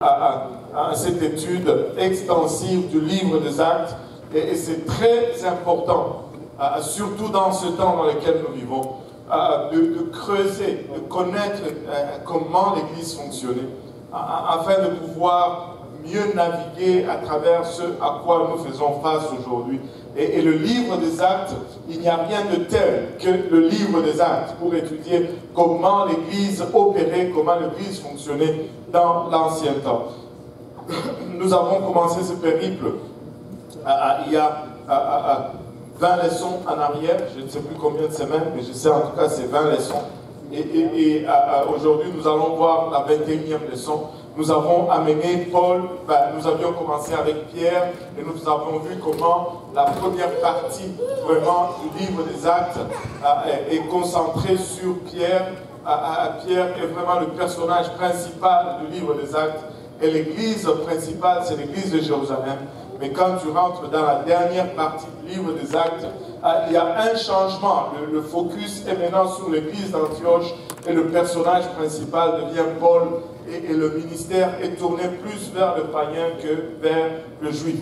à cette étude extensive du livre des Actes et c'est très important, surtout dans ce temps dans lequel nous vivons, de creuser, de connaître comment l'Église fonctionnait, afin de pouvoir mieux naviguer à travers ce à quoi nous faisons face aujourd'hui. Et le livre des Actes, il n'y a rien de tel que le livre des Actes pour étudier comment l'Église opérait, comment l'Église fonctionnait dans l'ancien temps. Nous avons commencé ce périple il y a 20 leçons en arrière, je ne sais plus combien de semaines, mais je sais en tout cas c'est 20 leçons. Et aujourd'hui nous allons voir la 21e leçon. Nous avons amené Paul, nous avions commencé avec Pierre et nous avons vu comment la première partie vraiment du livre des Actes est concentrée sur Pierre. Pierre est vraiment le personnage principal du livre des Actes et l'église principale c'est l'église de Jérusalem. Mais quand tu rentres dans la dernière partie du livre des Actes, il y a un changement. Le focus est maintenant sur l'église d'Antioche et le personnage principal devient Paul et le ministère est tourné plus vers le païen que vers le juif.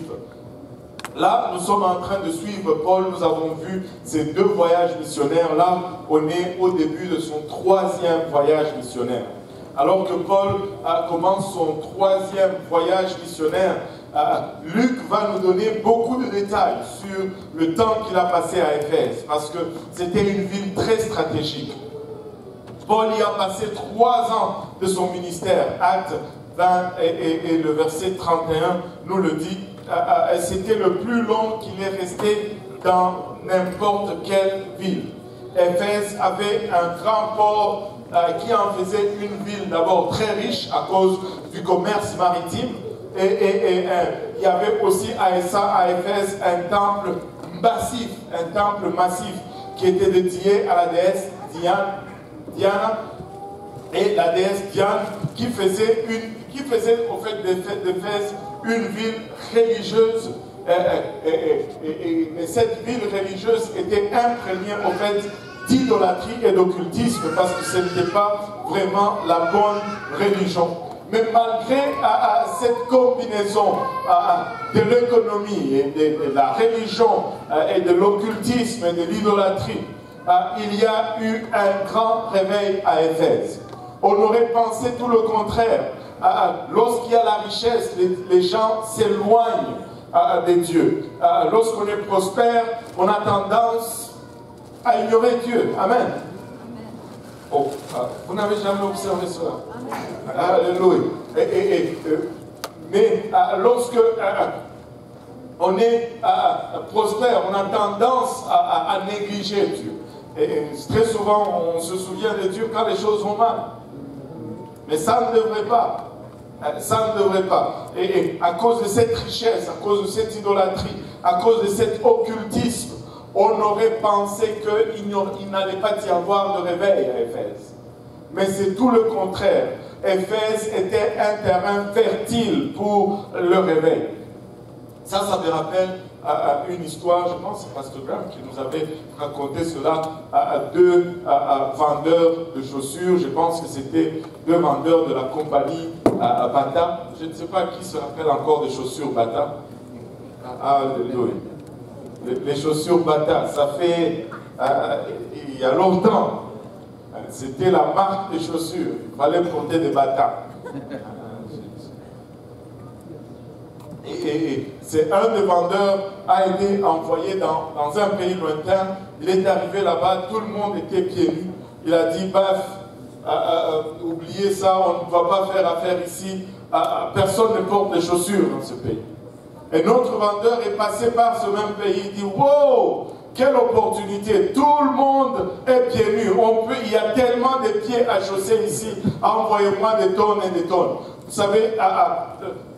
Là, nous sommes en train de suivre Paul, nous avons vu ces 2 voyages missionnaires. Là, on est au début de son 3e voyage missionnaire. Alors que Paul commence son 3e voyage missionnaire, Luc va nous donner beaucoup de détails sur le temps qu'il a passé à Éphèse, parce que c'était une ville très stratégique. Paul y a passé 3 ans de son ministère. Actes 20 et le verset 31 nous le dit. C'était le plus long qu'il est resté dans n'importe quelle ville. Éphèse avait un grand port qui en faisait une ville d'abord très riche à cause du commerce maritime. Et il y avait aussi à Éphèse un temple massif qui était dédié à la déesse Diana, et la déesse Diane qui faisait au fait d'Éphèse une ville religieuse. Et cette ville religieuse était imprégnée au fait d'idolâtrie et d'occultisme parce que ce n'était pas vraiment la bonne religion. Mais malgré cette combinaison de l'économie et de la religion et de l'occultisme et de l'idolâtrie, il y a eu un grand réveil à Éphèse. On aurait pensé tout le contraire. Lorsqu'il y a la richesse, les gens s'éloignent de Dieu. Lorsqu'on est prospère, on a tendance à ignorer Dieu. Amen. Oh, vous n'avez jamais observé cela. Alléluia. Mais lorsque on est prospère, on a tendance à négliger Dieu. Et très souvent, on se souvient de Dieu quand les choses vont mal. Mais ça ne devrait pas. Ça ne devrait pas. Et à cause de cette richesse, à cause de cette idolâtrie, à cause de cet occultisme, on aurait pensé qu'il n'allait pas y avoir de réveil à Éphèse. Mais c'est tout le contraire. Éphèse était un terrain fertile pour le réveil. Ça me rappelle une histoire, je pense que c'est Pasteur Graham qui nous avait raconté cela, à 2 vendeurs de chaussures. Je pense que c'était 2 vendeurs de la compagnie Bata. Je ne sais pas qui se rappelle encore des chaussures Bata. Alléluia. Les chaussures Bata, ça fait il y a longtemps. C'était la marque des chaussures. Il fallait porter des Bata. Et c'est un des vendeurs a été envoyé dans un pays lointain. Il est arrivé là-bas, tout le monde était pieds nus. Il a dit, oubliez ça, on ne va pas faire affaire ici. Personne ne porte des chaussures dans ce pays. Et notre vendeur est passé par ce même pays. Il dit, wow, quelle opportunité, tout le monde est pieds nus. Il y a tellement de pieds à chausser ici. Envoyez-moi des tonnes et des tonnes. Vous savez,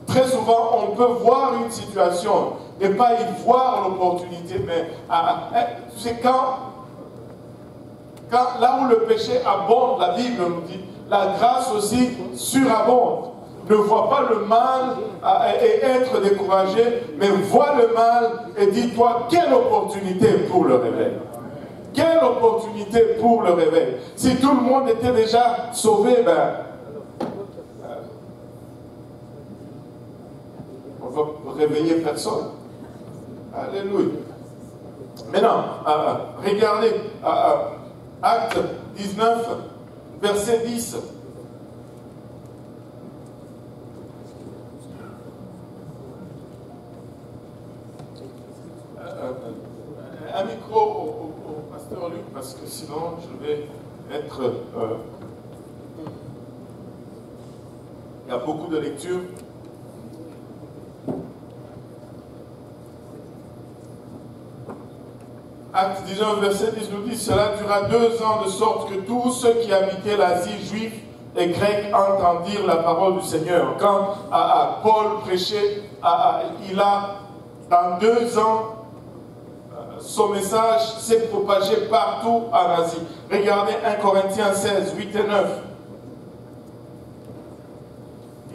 très souvent, on peut voir une situation et pas y voir l'opportunité, mais c'est quand là où le péché abonde, la Bible nous dit, la grâce aussi surabonde. Ne vois pas le mal et être découragé, mais vois le mal et dis-toi, quelle opportunité pour le réveil. Quelle opportunité pour le réveil. Si tout le monde était déjà sauvé, on va réveiller personne. Alléluia. Maintenant, regardez, Acte 19, verset 10. Un micro au pasteur Luc, parce que sinon je vais être... il y a beaucoup de lectures. Acte 19, verset 10 nous dit, cela dura 2 ans, de sorte que tous ceux qui habitaient l'Asie, juifs et grecs, entendirent la parole du Seigneur. Quand Paul prêchait, il a, dans 2 ans, son message s'est propagé partout en Asie. Regardez 1 Corinthiens 16, 8 et 9.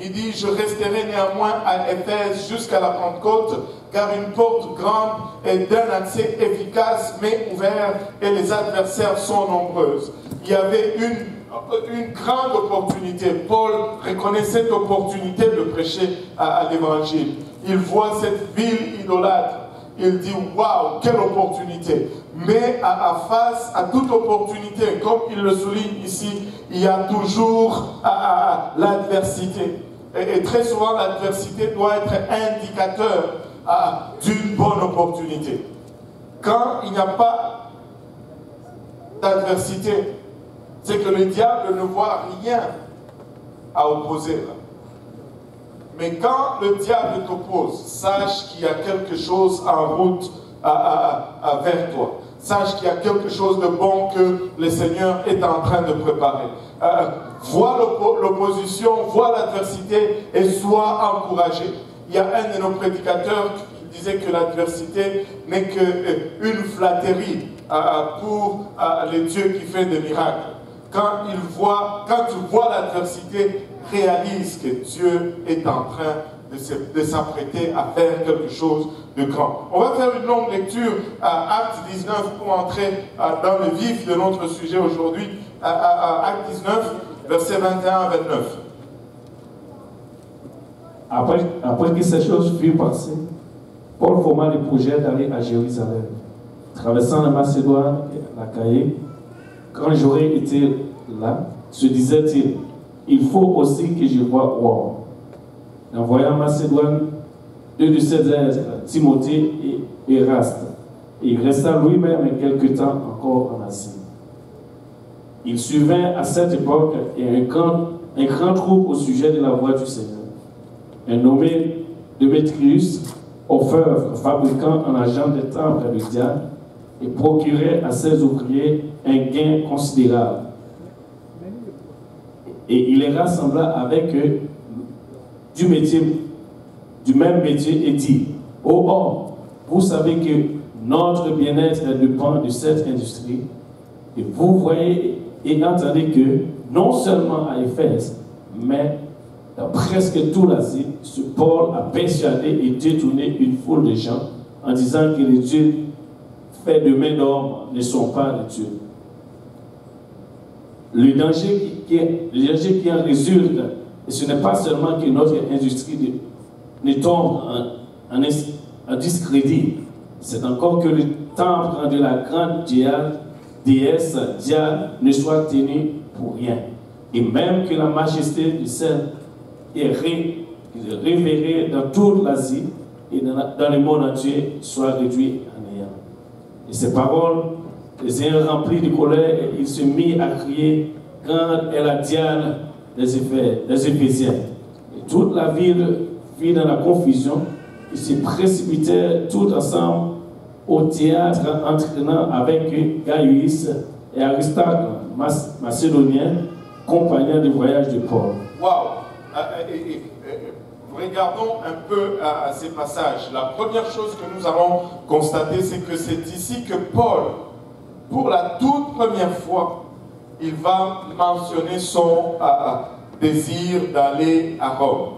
Il dit, je resterai néanmoins à Éphèse jusqu'à la Pentecôte, car une porte grande et d'un accès efficace m'est ouverte et les adversaires sont nombreuses. Il y avait une grande opportunité. Paul reconnaît cette opportunité de prêcher à l'évangile. Il voit cette ville idolâtre. Il dit, waouh, quelle opportunité. Mais face à toute opportunité, comme il le souligne ici, il y a toujours l'adversité. Et très souvent, l'adversité doit être indicateur d'une bonne opportunité. Quand il n'y a pas d'adversité, c'est que le diable ne voit rien à opposer là. Mais quand le diable t'oppose, sache qu'il y a quelque chose en route vers toi. Sache qu'il y a quelque chose de bon que le Seigneur est en train de préparer. Vois l'opposition, vois l'adversité et sois encouragé. Il y a un de nos prédicateurs qui disait que l'adversité n'est qu'une flatterie pour le Dieu qui fait des miracles. Quand tu vois l'adversité, réalise que Dieu est en train de s'apprêter à faire quelque chose de grand. On va faire une longue lecture à Acte 19 pour entrer dans le vif de notre sujet aujourd'hui. Acte 19, versets 21 à 29. Après que ces choses furent passées, Paul forma le projet d'aller à Jérusalem. Traversant la Macédoine et l'Achaïe, quand j'aurais été là, se disait-il, il faut aussi que je voie Rome. En voyant Macédoine, 2 de ses aides, Timothée et Eraste, il resta lui-même quelque temps encore en Asie. Il survint à cette époque un grand trouble au sujet de la voie du Seigneur. Un nommé Démétrius, orfèvre, fabricant en argent des temples de Diane, et procurait à ses ouvriers un gain considérable. Et il les rassembla avec eux du même métier et dit, « Oh, oh, vous savez que notre bien-être dépend de cette industrie, et vous voyez et entendez que, non seulement à Éphèse, mais dans presque tout l'Asie, ce Paul a persuadé et détourné une foule de gens en disant que les dieux faits de main d'homme ne sont pas des dieux. Le danger qui en résulte, et ce n'est pas seulement que notre industrie ne tombe en discrédit, c'est encore que le temple de la grande déesse Diane ne soit tenu pour rien. Et même que la majesté de celle est révérée dans toute l'Asie et dans le monde entier soit réduite en néant. Et ces paroles les ayant remplis de colère, il se mit à crier, grande est la Diane des Éphésiens. Et toute la ville fut dans la confusion. Ils se précipitèrent tout ensemble au théâtre, entraînant avec eux Gaius et Aristarque, macédonien, compagnons de voyage de Paul. Waouh! Regardons un peu à ces passages. La première chose que nous allons constater, c'est que c'est ici que Paul, pour la toute première fois, il va mentionner son désir d'aller à Rome.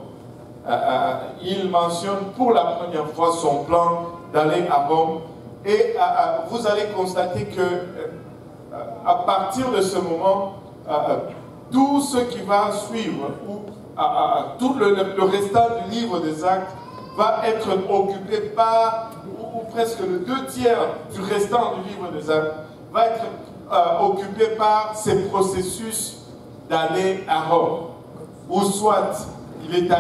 Il mentionne pour la première fois son plan d'aller à Rome. Et vous allez constater que à partir de ce moment, tout ce qui va suivre, ou tout le restant du livre des Actes, va être occupé par, ou presque le 2/3 du restant du livre des Actes, va être occupé par ces processus d'aller à Rome. Ou soit il est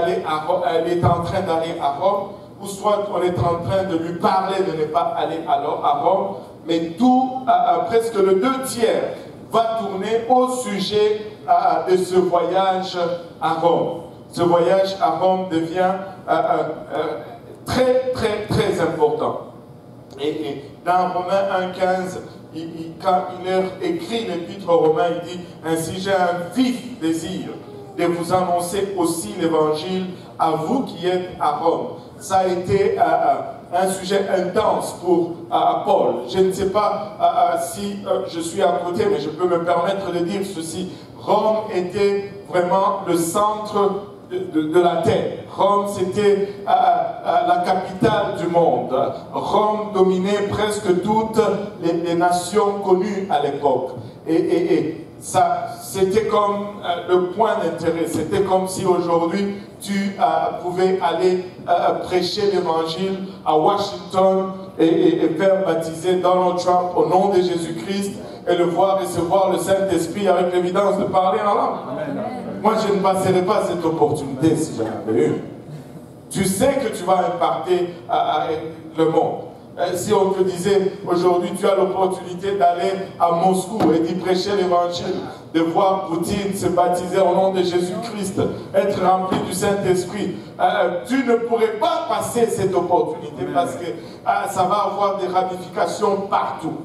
en train d'aller à Rome, ou soit on est en train de lui parler de ne pas aller à Rome, mais tout, presque le 2/3 va tourner au sujet de ce voyage à Rome. Ce voyage à Rome devient très, très, très important. Et dans Romains 1,15, quand il leur écrit l'épître aux Romains, il dit « Ainsi j'ai un vif désir de vous annoncer aussi l'évangile à vous qui êtes à Rome. » Ça a été un sujet intense pour Paul. Je ne sais pas si je suis à côté, mais je peux me permettre de dire ceci. Rome était vraiment le centre de la terre. Rome, c'était la capitale du monde. Rome dominait presque toutes les nations connues à l'époque. Et ça, c'était comme le point d'intérêt. C'était comme si aujourd'hui, tu pouvais aller prêcher l'évangile à Washington et faire baptiser Donald Trump au nom de Jésus-Christ et le voir recevoir le Saint-Esprit avec l'évidence de parler en langue. Moi, je ne passerai pas cette opportunité si j'en avais une. Tu sais que tu vas impacter le monde. Si on te disait aujourd'hui tu as l'opportunité d'aller à Moscou et d'y prêcher l'évangile, de voir Poutine se baptiser au nom de Jésus-Christ, être rempli du Saint-Esprit, tu ne pourrais pas passer cette opportunité parce que ça va avoir des ramifications partout.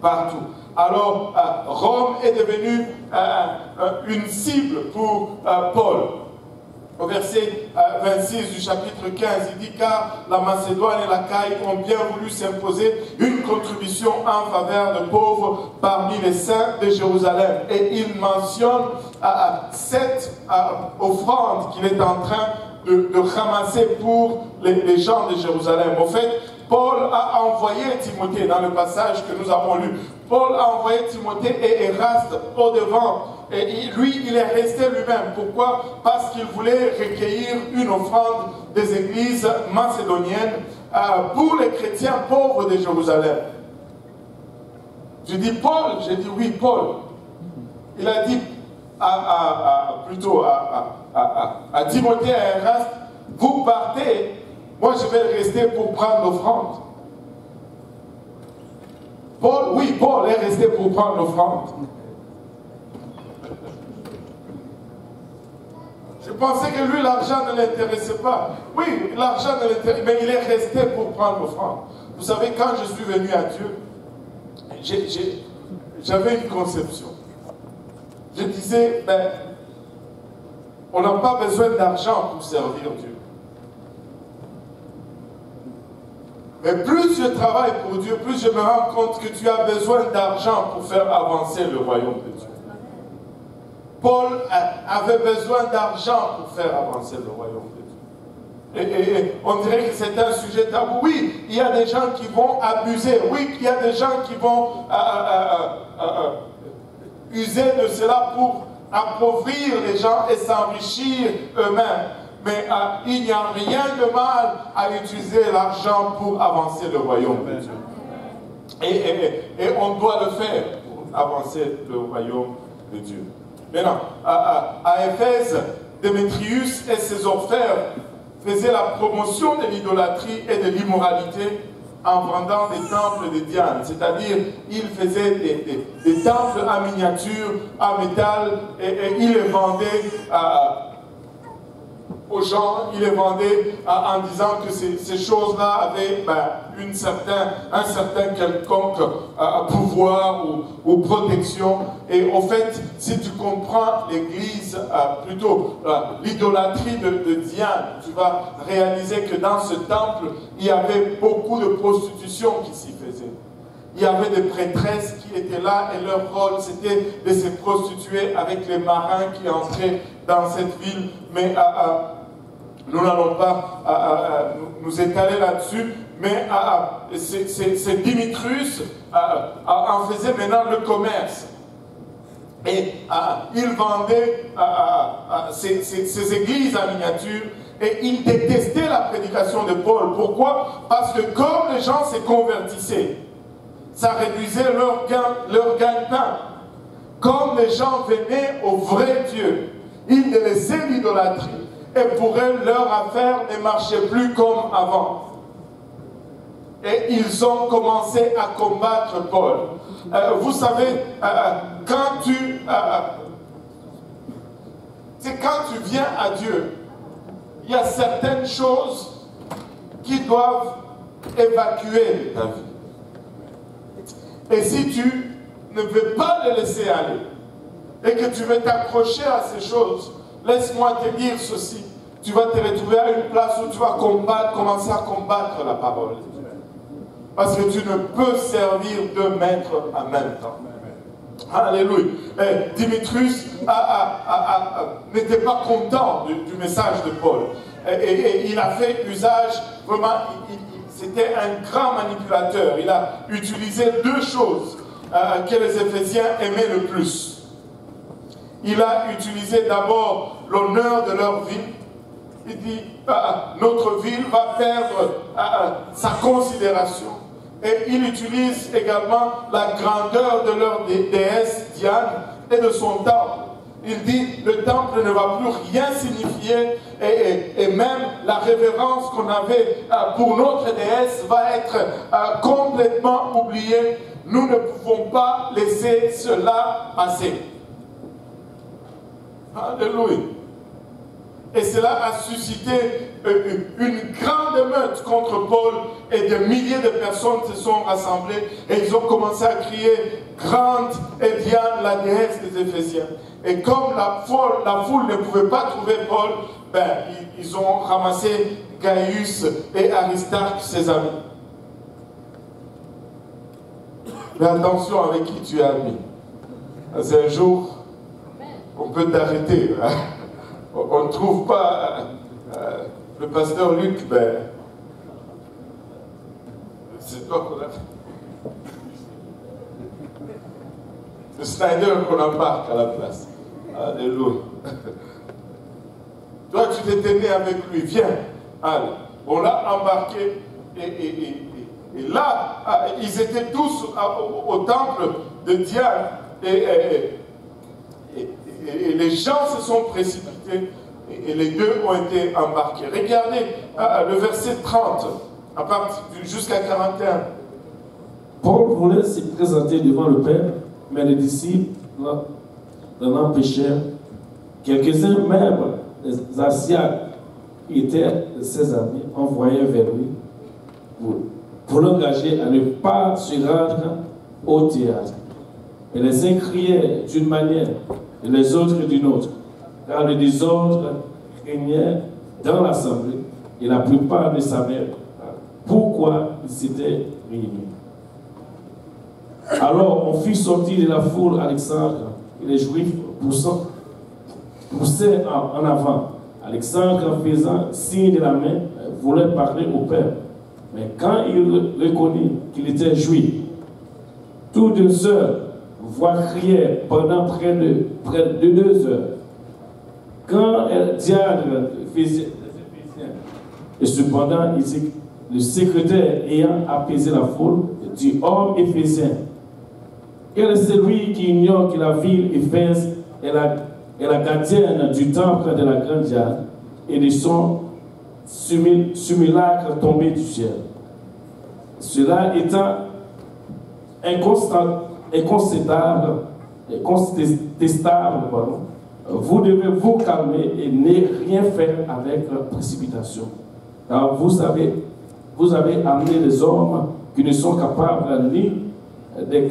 Partout. Alors, Rome est devenue une cible pour Paul. Au verset 26 du chapitre 15, il dit « Car la Macédoine et l'Achaïe ont bien voulu s'imposer une contribution en faveur de pauvres parmi les saints de Jérusalem. » Et il mentionne cette offrande qu'il est en train de ramasser pour les gens de Jérusalem. En fait, Paul a envoyé Timothée, dans le passage que nous avons lu, Paul a envoyé Timothée et Eraste au devant. Et lui, il est resté lui-même. Pourquoi? Parce qu'il voulait recueillir une offrande des églises macédoniennes pour les chrétiens pauvres de Jérusalem. Je dis Paul, j'ai dit oui, Paul. Il a dit plutôt à Timothée et à Eraste, vous partez, moi je vais rester pour prendre l'offrande. Paul, oui, Paul est resté pour prendre l'offrande. Je pensais que lui, l'argent ne l'intéressait pas. Oui, l'argent ne l'intéressait, mais il est resté pour prendre l'offrande. Vous savez, quand je suis venu à Dieu, j'avais une conception. Je disais, ben, on n'a pas besoin d'argent pour servir Dieu. Mais plus je travaille pour Dieu, plus je me rends compte que tu as besoin d'argent pour faire avancer le royaume de Dieu. Paul avait besoin d'argent pour faire avancer le royaume de Dieu. Et on dirait que c'est un sujet tabou. Oui, il y a des gens qui vont abuser. Oui, il y a des gens qui vont user de cela pour appauvrir les gens et s'enrichir eux-mêmes. Mais il n'y a rien de mal à utiliser l'argent pour avancer le royaume de Dieu. Et on doit le faire pour avancer le royaume de Dieu. Maintenant, à Éphèse, Démétrius et ses orfèvres faisaient la promotion de l'idolâtrie et de l'immoralité en vendant des temples de Diane. C'est-à-dire, ils faisaient des temples en miniature, en métal, et ils les vendaient aux gens, ils les vendaient en disant que ces choses-là avaient un certain quelconque pouvoir ou protection. Et en fait, si tu comprends l'Église, plutôt l'idolâtrie de Diane, tu vas réaliser que dans ce temple, il y avait beaucoup de prostitution qui s'y faisait. Il y avait des prêtresses qui étaient là et leur rôle c'était de se prostituer avec les marins qui entraient dans cette ville. Mais nous n'allons pas nous étaler là-dessus, mais c'est Démétrius en faisait maintenant le commerce. Et il vendait ces églises en miniature et ils détestaient la prédication de Paul. Pourquoi? Parce que comme les gens se convertissaient, ça réduisait leur gagne-pain. Comme les gens venaient au vrai Dieu, ils délaissaient l'idolâtrie. Et pour eux, leur affaire ne marchait plus comme avant. Et ils ont commencé à combattre Paul. Vous savez, quand tu viens à Dieu, il y a certaines choses qui doivent évacuer ta vie. Et si tu ne veux pas les laisser aller, et que tu veux t'accrocher à ces choses, laisse-moi te dire ceci. Tu vas te retrouver à une place où tu vas commencer à combattre la parole de Dieu. Parce que tu ne peux servir deux maîtres en même temps. Alléluia. Démétrius n'était pas content du message de Paul. Et il a fait usage, vraiment, c'était un grand manipulateur. Il a utilisé deux choses que les Éphésiens aimaient le plus. Il a utilisé d'abord l'honneur de leur vie. Il dit, notre ville va perdre sa considération. Et il utilise également la grandeur de leur déesse Diane et de son temple. Il dit, le temple ne va plus rien signifier et même la révérence qu'on avait pour notre déesse va être complètement oubliée. Nous ne pouvons pas laisser cela passer. Alléluia. Et cela a suscité une grande émeute contre Paul et des milliers de personnes se sont rassemblées et ils ont commencé à crier « Grande est Diane, la déesse des Éphésiens ». Et comme la foule ne pouvait pas trouver Paul, ils ont ramassé Gaius et Aristarque, ses amis. Mais attention avec qui tu es ami. C'est un jour, on peut t'arrêter. Hein? On ne trouve pas le pasteur Luc, c'est toi qu'on a fait. Le Snyder qu'on embarque à la place. Alléluia. Toi, tu t'étais né avec lui, viens. Allez. On l'a embarqué et là, ils étaient tous au temple de Diane et les gens se sont précipités et les deux ont été embarqués. Regardez le verset 30, à partir jusqu'à 41. Paul voulait se présenter devant le Père, mais les disciples l'en empêchèrent. Quelques-uns même, les Asiates, qui étaient ses amis, envoyés vers lui pour l'engager à ne pas se rendre au théâtre. Et les uns criaient d'une manière et les autres d'une autre, car le désordre régnait dans l'assemblée et la plupart ne savaient pourquoi ils s'étaient réunis. Alors on fit sortir de la foule Alexandre et les Juifs poussaient en avant. Alexandre, en faisant signe de la main, voulait parler au Père. Mais quand il reconnut qu'il était juif, tout d'une seule voix criait pendant près de 2 heures. Quand Diane faisait et cependant le secrétaire ayant apaisé la foule dit « Homme éphésien, quel est celui qui ignore que la ville Éphèse est la gardienne du temple de la grande Diane et de son simulacre tombé du ciel. Cela étant incontestable, vous devez vous calmer et ne rien faire avec précipitation. Car vous avez amené des hommes qui ne sont capables ni de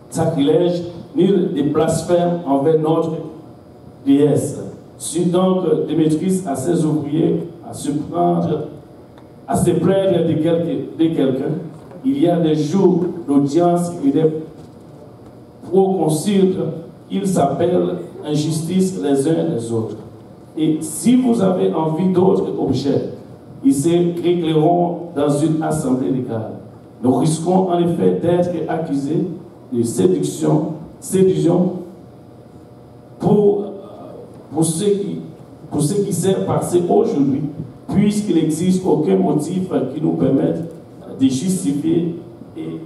sacrilège, ni de blasphème envers notre déesse. Si donc Démétrius à ses ouvriers à se plaindre de quelqu'un, il y a des jours d'audience et des proconsuls, ils s'appellent injustice les uns les autres. Et si vous avez envie d'autres objets, ils se régleront dans une assemblée légale. Nous risquons en effet d'être accusés de séduction pour pour ce qui s'est passé aujourd'hui, puisqu'il n'existe aucun motif qui nous permette de justifier et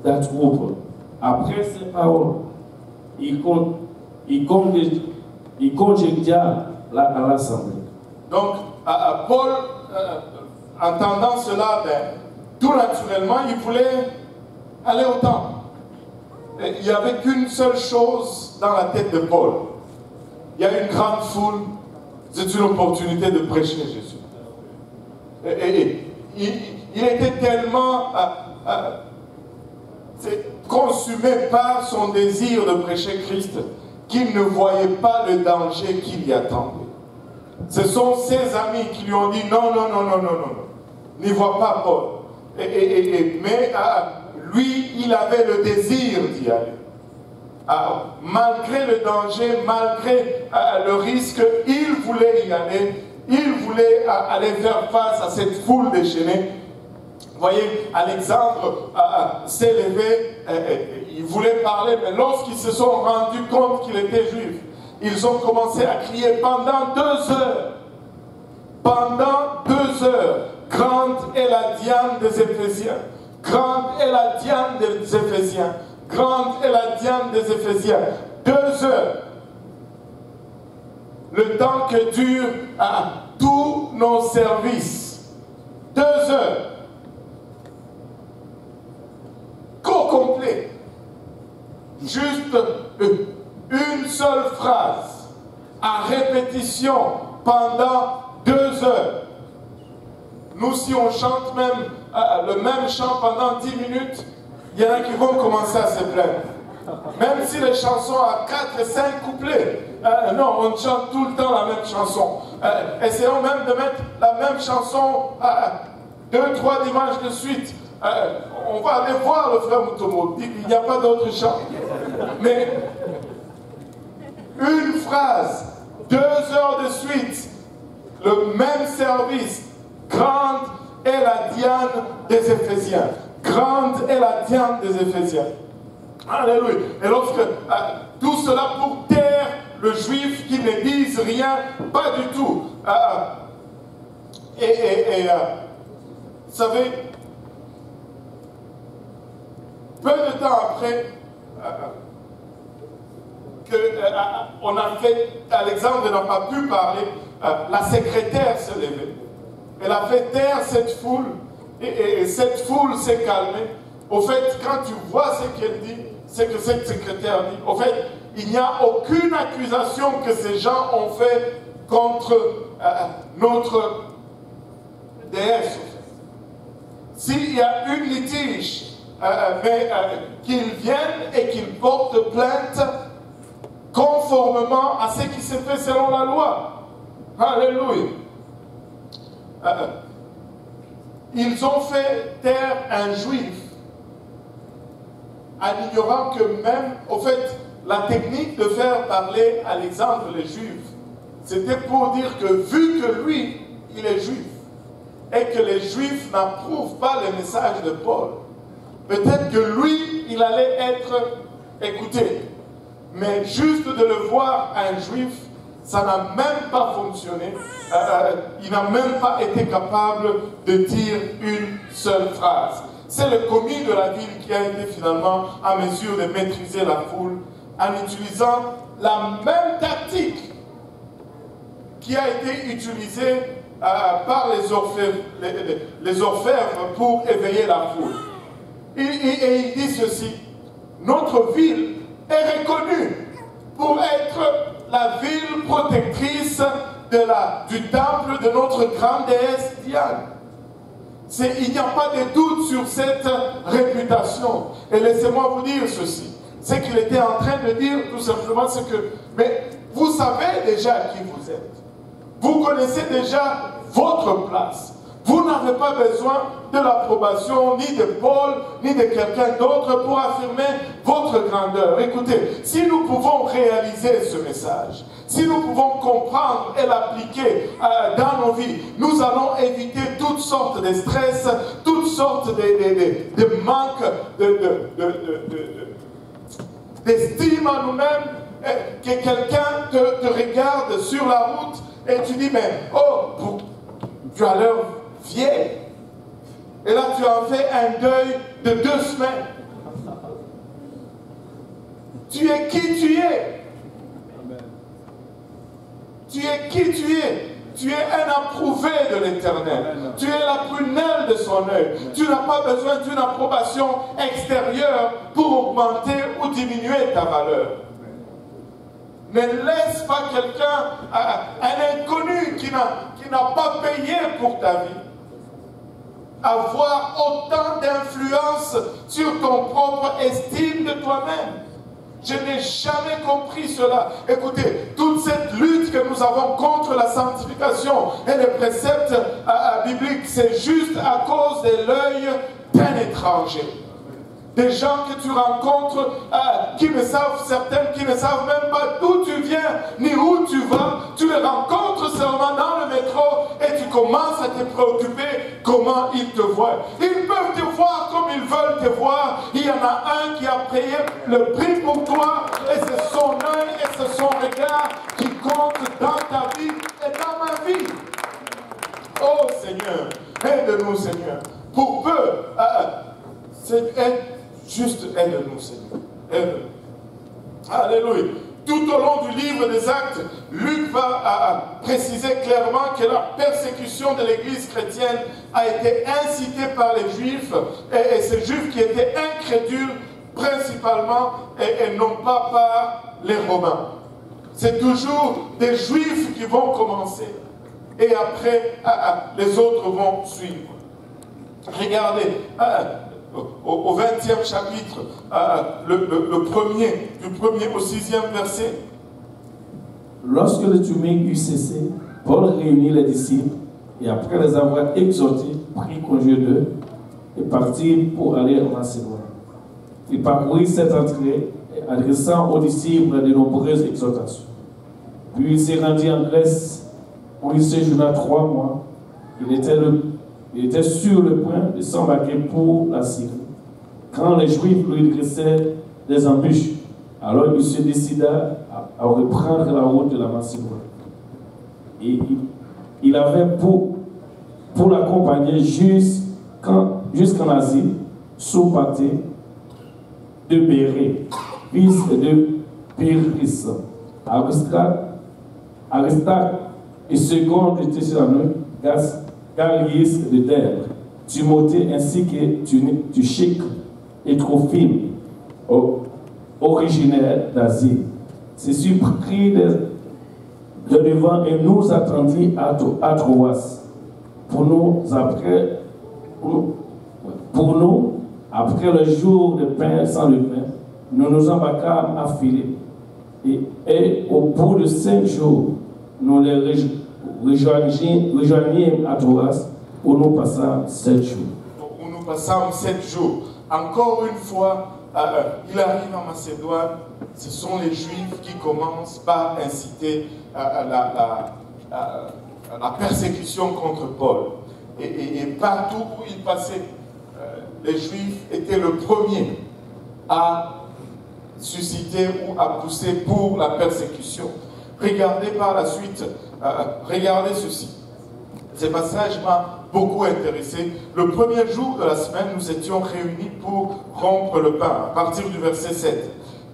d'attroupes. Après ces paroles, il congédia à l'Assemblée. Donc, Paul, entendant cela, tout naturellement, il voulait aller au temple. Et il n'y avait qu'une seule chose dans la tête de Paul. Il y a une grande foule, c'est une opportunité de prêcher Jésus. Et il était tellement consumé par son désir de prêcher Christ qu'il ne voyait pas le danger qui l'y attendait. Ce sont ses amis qui lui ont dit non, non, non, non, non, non, n'y vois pas Paul. Mais lui, il avait le désir d'y aller. Malgré le danger, malgré le risque, il voulait y aller. Il voulait aller faire face à cette foule déchaînée. Vous voyez, Alexandre s'est levé, il voulait parler, mais lorsqu'ils se sont rendus compte qu'il était juif, ils ont commencé à crier pendant 2 heures. Pendant 2 heures, grande est la Diane des Éphésiens. Grande est la Diane des Éphésiens. Grande est la Diane des Éphésiens. 2 heures. Le temps que durent tous nos services. 2 heures. Complet. Juste une seule phrase à répétition pendant 2 heures. Nous, si on chante même le même chant pendant 10 minutes, il y en a qui vont commencer à se plaindre. Même si les chansons à 4 et 5 couplets, non, on chante tout le temps la même chanson. Essayons même de mettre la même chanson 2-3 dimanches de suite. On va aller voir le frère Mutomo, il n'y a pas d'autre chant. Mais une phrase, 2 heures de suite, le même service. Grande est la Diane des Éphésiens. Grande est la Diane des Éphésiens. Alléluia. Et lorsque tout cela pour taire le juif qui ne dise rien, pas du tout. Vous savez, peu de temps après on a fait, Alexandre n'a pas pu parler, la secrétaire s'est levée. Elle a fait taire cette foule et cette foule s'est calmée. Au fait, quand tu vois ce qu'elle dit, c'est que cette secrétaire dit, au fait, il n'y a aucune accusation que ces gens ont fait contre notre déesse. S'il y a une litige, qu'ils viennent et qu'ils portent plainte conformément à ce qui se fait selon la loi. Alléluia. Ils ont fait taire un juif en ignorant que même, au fait, la technique de faire parler Alexandre les Juifs, c'était pour dire que vu que lui, il est juif, et que les Juifs n'approuvent pas le message de Paul, peut-être que lui, il allait être écouté. Mais juste de le voir un juif, ça n'a même pas fonctionné. Il n'a même pas été capable de dire une seule phrase. C'est le commis de la ville qui a été finalement à mesure de maîtriser la foule en utilisant la même tactique qui a été utilisée par les orfèvres pour éveiller la foule. Et il dit ceci: notre ville est reconnue pour être la ville protectrice du temple de notre grande déesse Diane. Il n'y a pas de doute sur cette réputation. Et laissez-moi vous dire ceci. Ce qu'il était en train de dire, tout simplement, c'est que, mais vous savez déjà qui vous êtes. Vous connaissez déjà votre place. Vous n'avez pas besoin de l'approbation ni de Paul, ni de quelqu'un d'autre pour affirmer votre grandeur. Écoutez, si nous pouvons réaliser ce message, si nous pouvons comprendre et l'appliquer dans nos vies, nous allons éviter toutes sortes de stress, toutes sortes de manques d'estime en nous-mêmes, que quelqu'un te regarde sur la route et tu dis, mais oh, tu as l'air vieille. Et là, tu as fait un deuil de 2 semaines. Tu es qui tu es. Tu es qui tu es. Tu es un approuvé de l'Éternel. Tu es la prunelle de son œil. Tu n'as pas besoin d'une approbation extérieure pour augmenter ou diminuer ta valeur. Ne laisse pas quelqu'un, un inconnu qui n'a pas payé pour ta vie, avoir autant d'influence sur ton propre estime de toi-même. Je n'ai jamais compris cela. Écoutez, toute cette lutte que nous avons contre la sanctification et les préceptes bibliques, c'est juste à cause de l'œil d'un étranger. Des gens que tu rencontres qui ne savent, certaines qui ne savent même pas d'où tu viens ni où tu vas. Tu les rencontres seulement dans le métro et tu commences à te préoccuper comment ils te voient. Ils peuvent te voir comme ils veulent te voir. Il y en a un qui a payé le prix pour toi et c'est son œil et c'est son regard qui compte dans ta vie et dans ma vie. Oh Seigneur, aide-nous Seigneur. Pour peu, juste aide-nous, Seigneur. Aide-nous. Alléluia. Tout au long du livre des Actes, Luc va préciser clairement que la persécution de l'Église chrétienne a été incitée par les Juifs, et ces Juifs qui étaient incrédules principalement, et non pas par les Romains. C'est toujours des Juifs qui vont commencer, et après, les autres vont suivre. Regardez, au 20e chapitre, du 1er au 6e verset. Lorsque le tumulte eut cessé, Paul réunit les disciples et après les avoir exhortés, prit congé d'eux et partit pour aller en Macédoine. Il parcourut cette entrée, adressant aux disciples de nombreuses exhortations. Puis il s'est rendu en Grèce, où il séjourna 3 mois. Il était sur le point de s'embarquer pour la Syrie, quand les Juifs lui dressaient des embûches. Alors il se décida à reprendre la route de la Macédoine. Et il avait pour l'accompagner jusqu'en Asie, sous Pathé de Bérée, fils de Pyrrhus, Aristarque et second de Thessalonique, Gaius de Derbe, Timothée ainsi que Tuchique et Trophime, originaire d'Asie. Ceci prit de devant et nous attendit à Troas. Pour nous, après le jour de pain sans le pain, nous nous embarquâmes à Philippe. Et au bout de 5 jours, nous les rejoignîmes à Troas, où nous passâmes 7 jours. Où nous passâmes 7 jours. Encore une fois, il arrive en Macédoine. Ce sont les Juifs qui commencent par inciter la persécution contre Paul. Et partout où il passait, les Juifs étaient le premier à susciter ou à pousser pour la persécution. Regardez par la suite, regardez ceci. Ce passage m'a beaucoup intéressé. Le premier jour de la semaine, nous étions réunis pour rompre le pain, à partir du verset 7.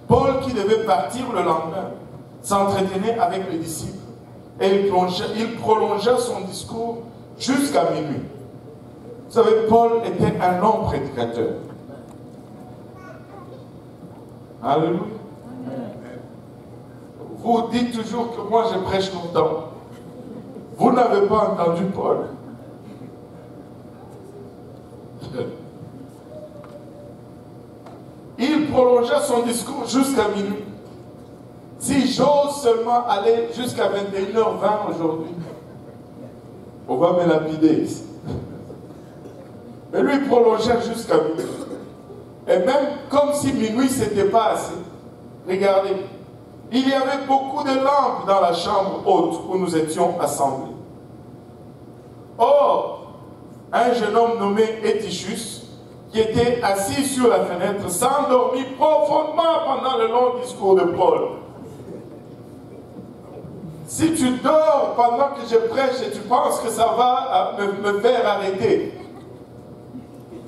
Paul, qui devait partir le lendemain, s'entretenait avec les disciples et il prolongea son discours jusqu'à minuit. Vous savez, Paul était un long prédicateur. Alléluia. Vous dites toujours que moi je prêche longtemps. Vous n'avez pas entendu Paul. Il prolongea son discours jusqu'à minuit. Si j'ose seulement aller jusqu'à 21h20 aujourd'hui, on va me lapider ici. Mais lui prolongeait jusqu'à minuit. Et même comme si minuit c'était pas assez. Regardez, il y avait beaucoup de lampes dans la chambre haute où nous étions assemblés. Or, un jeune homme nommé Étichus, qui était assis sur la fenêtre, s'endormit profondément pendant le long discours de Paul. Si tu dors pendant que je prêche et tu penses que ça va me faire arrêter,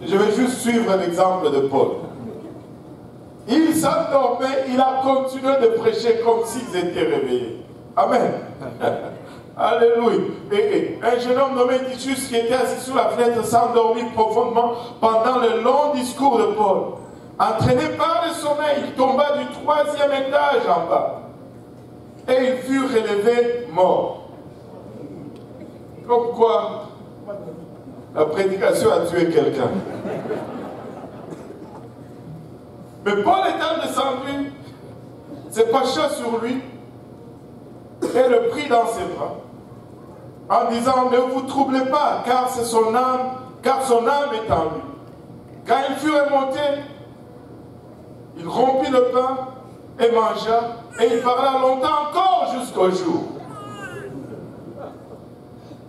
je vais juste suivre l'exemple de Paul. Il s'endormait, il a continué de prêcher comme s'ils étaient réveillés. Amen. Alléluia. Et un jeune homme nommé Titus qui était assis sous la fenêtre s'endormit profondément pendant le long discours de Paul. Entraîné par le sommeil, il tomba du 3e étage en bas. Et il fut relevé mort. Comme quoi, la prédication a tué quelqu'un. Mais Paul étant descendu, s'est penché sur lui et le prit dans ses bras, en disant, ne vous troublez pas, car c'est son âme, car son âme est en lui. Quand il fut remonté, il rompit le pain et mangea, et il parla longtemps encore jusqu'au jour.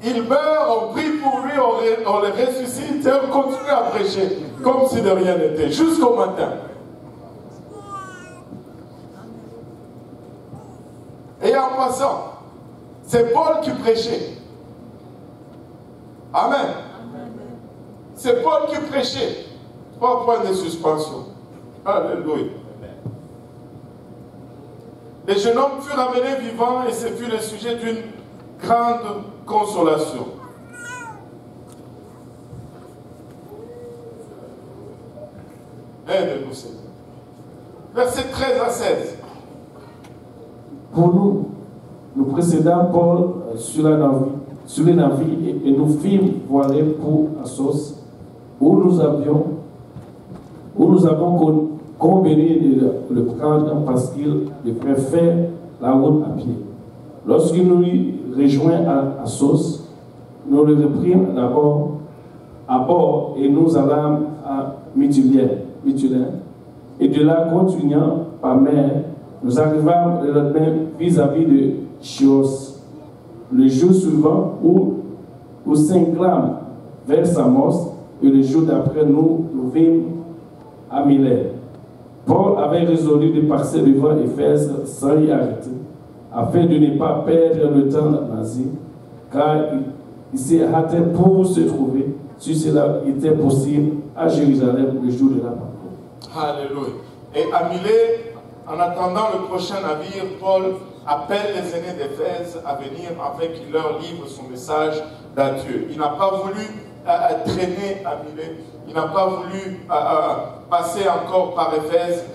Il meurt, on prie pour lui, on le ressuscite et on continue à prêcher, comme si de rien n'était, jusqu'au matin. Et en passant, c'est Paul qui prêchait. Amen. C'est Paul qui prêchait. 3 points de suspension. Alléluia. Les jeunes hommes furent amenés vivants et ce fut le sujet d'une grande consolation. Aide-nous, Seigneur. Versets 13 à 16. Pour nous précédant Paul sur les navires et nous fîmes voiler pour Assos, où nous avons convenu de le prendre parce qu'il devrait faire la route à pied. Lorsque nous rejoint à Assos, nous le reprîmes d'abord à bord et nous allâmes à Mytilène. Et de là, continuant par mer, nous arrivâmes le lendemain vis-à-vis de Chios. Le jour suivant, où s'inclame vers Samos, et le jour d'après, nous vîmes à Milet. Paul avait résolu de passer devant Éphèse sans y arrêter, afin de ne pas perdre le temps en Asie, car il s'est hâté pour se trouver, si cela était possible, à Jérusalem le jour de la Pentecôte. Alléluia. Et à Milet, en attendant le prochain navire, Paul appelle les aînés d'Éphèse à venir afin qu'il leur livre son message d'adieu. Il n'a pas voulu traîner à Milet, il n'a pas voulu passer encore par Éphèse,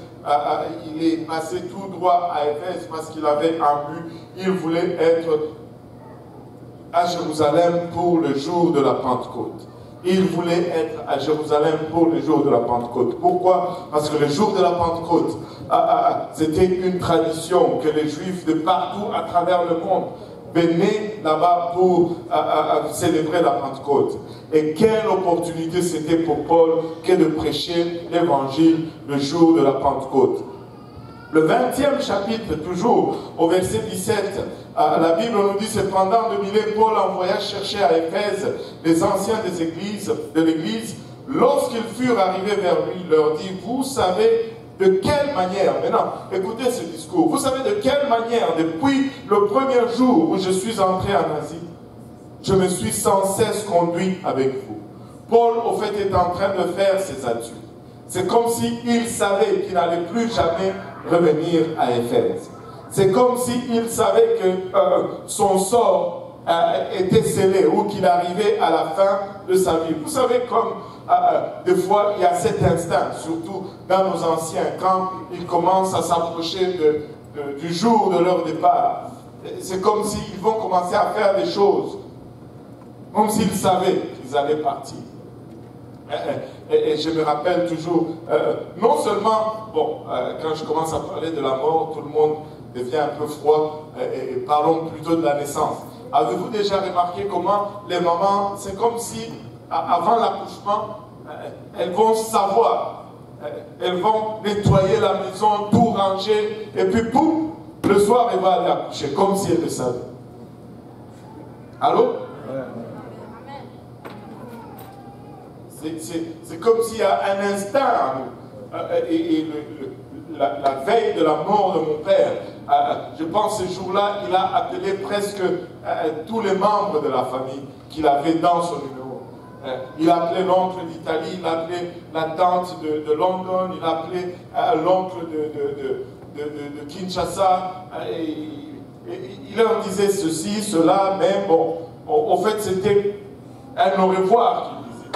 il est passé tout droit à Éphèse parce qu'il avait un but, il voulait être à Jérusalem pour le jour de la Pentecôte. Il voulait être à Jérusalem pour le jour de la Pentecôte. Pourquoi? Parce que le jour de la Pentecôte, c'était une tradition que les Juifs de partout à travers le monde venaient là-bas pour célébrer la Pentecôte. Et quelle opportunité c'était pour Paul que de prêcher l'Évangile le jour de la Pentecôte. Le 20e chapitre, toujours au verset 17, la Bible nous dit, cependant de Milet, Paul envoya chercher à Éphèse les anciens de l'Église. Lorsqu'ils furent arrivés vers lui, il leur dit, vous savez de quelle manière, maintenant, écoutez ce discours, vous savez de quelle manière, depuis le premier jour où je suis entré en Asie, je me suis sans cesse conduit avec vous. Paul, au fait, est en train de faire ses adieux. C'est comme s'il savait qu'il n'allait plus jamais revenir à Éphèse. C'est comme s'il savait que son sort était scellé ou qu'il arrivait à la fin de sa vie. Vous savez, comme des fois, il y a cet instinct, surtout dans nos anciens, quand ils commencent à s'approcher du jour de leur départ. C'est comme s'ils vont commencer à faire des choses, comme s'ils savaient qu'ils allaient partir. Et je me rappelle toujours, non seulement, quand je commence à parler de la mort, tout le monde devient un peu froid, et parlons plutôt de la naissance. Avez-vous déjà remarqué comment les mamans, c'est comme si, avant l'accouchement, elles vont savoir, elles vont nettoyer la maison, tout ranger, et puis boum, le soir, elle va aller accoucher, comme si elle le savait. Allô? C'est comme s'il y a un instinct en nous. La veille de la mort de mon père, je pense ce jour-là, il a appelé presque tous les membres de la famille qu'il avait dans son numéro. Il a appelé l'oncle d'Italie, il a appelé la tante de London, il a appelé l'oncle de Kinshasa. Il leur disait ceci, cela, mais bon, au fait c'était un au revoir qu'il disait.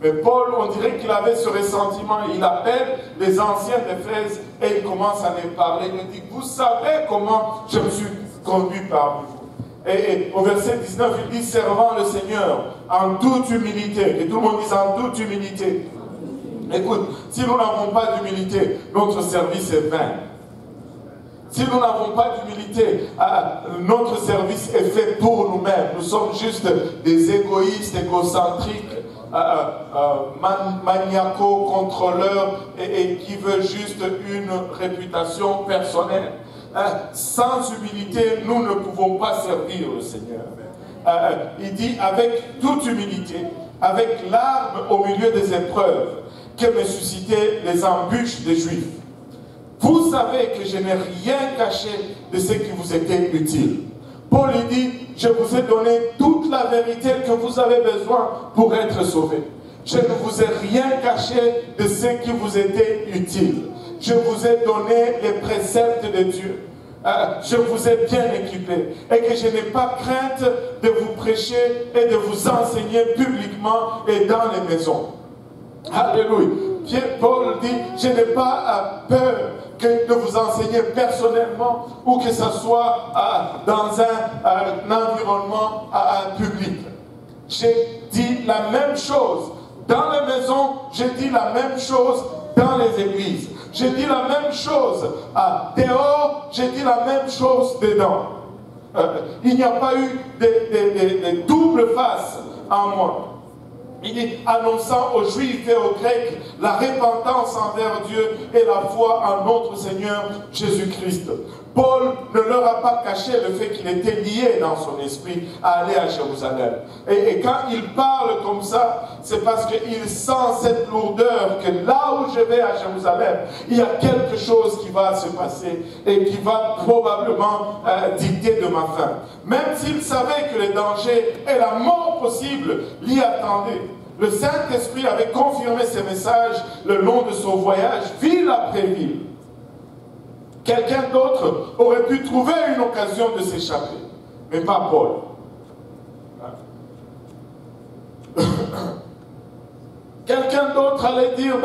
Mais Paul, on dirait qu'il avait ce ressentiment. Il appelle les anciens d'Éphèse et il commence à les parler. Il dit, vous savez comment je me suis conduit parmi vous. Et au verset 19, il dit, servant le Seigneur en toute humilité. Et tout le monde dit en toute humilité. Écoute, si nous n'avons pas d'humilité, notre service est vain. Si nous n'avons pas d'humilité, notre service est fait pour nous-mêmes. Nous sommes juste des égoïstes, égocentriques, maniaco-contrôleurs et qui veulent juste une réputation personnelle. Sans humilité, nous ne pouvons pas servir le Seigneur. Il dit avec toute humilité, avec larmes au milieu des épreuves, que me suscitaient les embûches des Juifs. Vous savez que je n'ai rien caché de ce qui vous était utile. Paul dit, je vous ai donné toute la vérité que vous avez besoin pour être sauvés. Je ne vous ai rien caché de ce qui vous était utile. Je vous ai donné les préceptes de Dieu. Je vous ai bien équipé. Et que je n'ai pas crainte de vous prêcher et de vous enseigner publiquement et dans les maisons. Alléluia. Paul dit, je n'ai pas peur de vous enseigner personnellement ou que ce soit dans un environnement public. J'ai dit la même chose dans les maisons, j'ai dit la même chose dans les églises. J'ai dit la même chose dehors, j'ai dit la même chose dedans. Il n'y a pas eu de double face en moi. Il dit, annonçant aux Juifs et aux Grecs la repentance envers Dieu et la foi en notre Seigneur Jésus-Christ. Paul ne leur a pas caché le fait qu'il était lié dans son esprit à aller à Jérusalem. Et quand il parle comme ça, c'est parce qu'il sent cette lourdeur que là où je vais à Jérusalem, il y a quelque chose qui va se passer et qui va probablement dicter de ma fin. Même s'il savait que le danger et la mort possible l'y attendaient. Le Saint-Esprit avait confirmé ces messages le long de son voyage, ville après ville. Quelqu'un d'autre aurait pu trouver une occasion de s'échapper, mais pas Paul. Quelqu'un d'autre allait dire,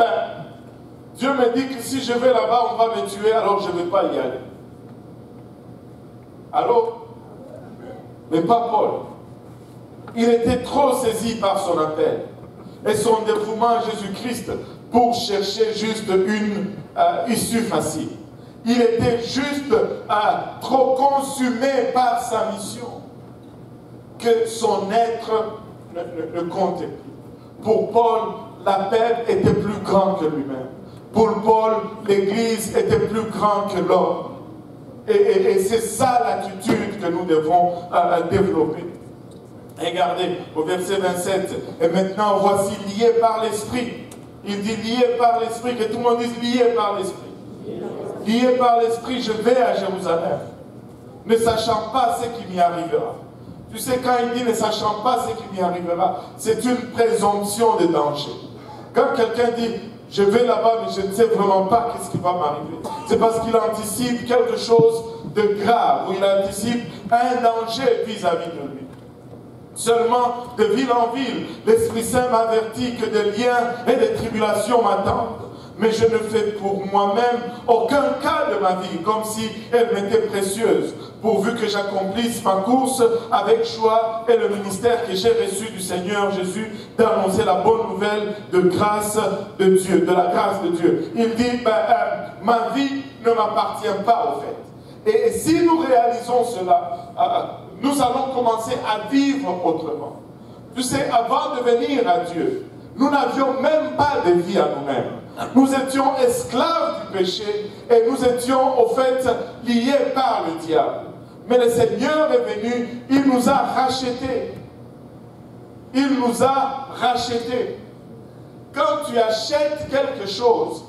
Dieu me dit que si je vais là-bas, on va me tuer, alors je ne vais pas y aller. Alors, mais pas Paul. Il était trop saisi par son appel et son dévouement à Jésus-Christ pour chercher juste une issue facile. Il était juste trop consumé par sa mission que son être ne comptait plus. Pour Paul, l'appel était plus grand que lui-même. Pour Paul, l'Église était plus grand que l'homme. Et c'est ça l'attitude que nous devons développer. Regardez au verset 27. Et maintenant, voici lié par l'Esprit. Il dit lié par l'Esprit, que tout le monde dise lié par l'Esprit. Lié par l'Esprit, je vais à Jérusalem, ne sachant pas ce qui m'y arrivera. Tu sais, quand il dit ne sachant pas ce qui m'y arrivera, c'est une présomption de danger. Quand quelqu'un dit je vais là-bas, mais je ne sais vraiment pas qu'est-ce qui va m'arriver, c'est parce qu'il anticipe quelque chose de grave, ou il anticipe un danger vis-à-vis de lui. Seulement, de ville en ville, l'Esprit Saint m'avertit que des liens et des tribulations m'attendent. Mais je ne fais pour moi-même aucun cas de ma vie, comme si elle m'était précieuse, pourvu que j'accomplisse ma course avec joie et le ministère que j'ai reçu du Seigneur Jésus d'annoncer la bonne nouvelle de grâce de Dieu, de la grâce de Dieu. Il dit, ma vie ne m'appartient pas au fait. Et si nous réalisons cela, nous allons commencer à vivre autrement. Tu sais, avant de venir à Dieu, nous n'avions même pas de vie à nous-mêmes. Nous étions esclaves du péché et nous étions au fait liés par le diable. Mais le Seigneur est venu, il nous a rachetés. Il nous a rachetés. Quand tu achètes quelque chose,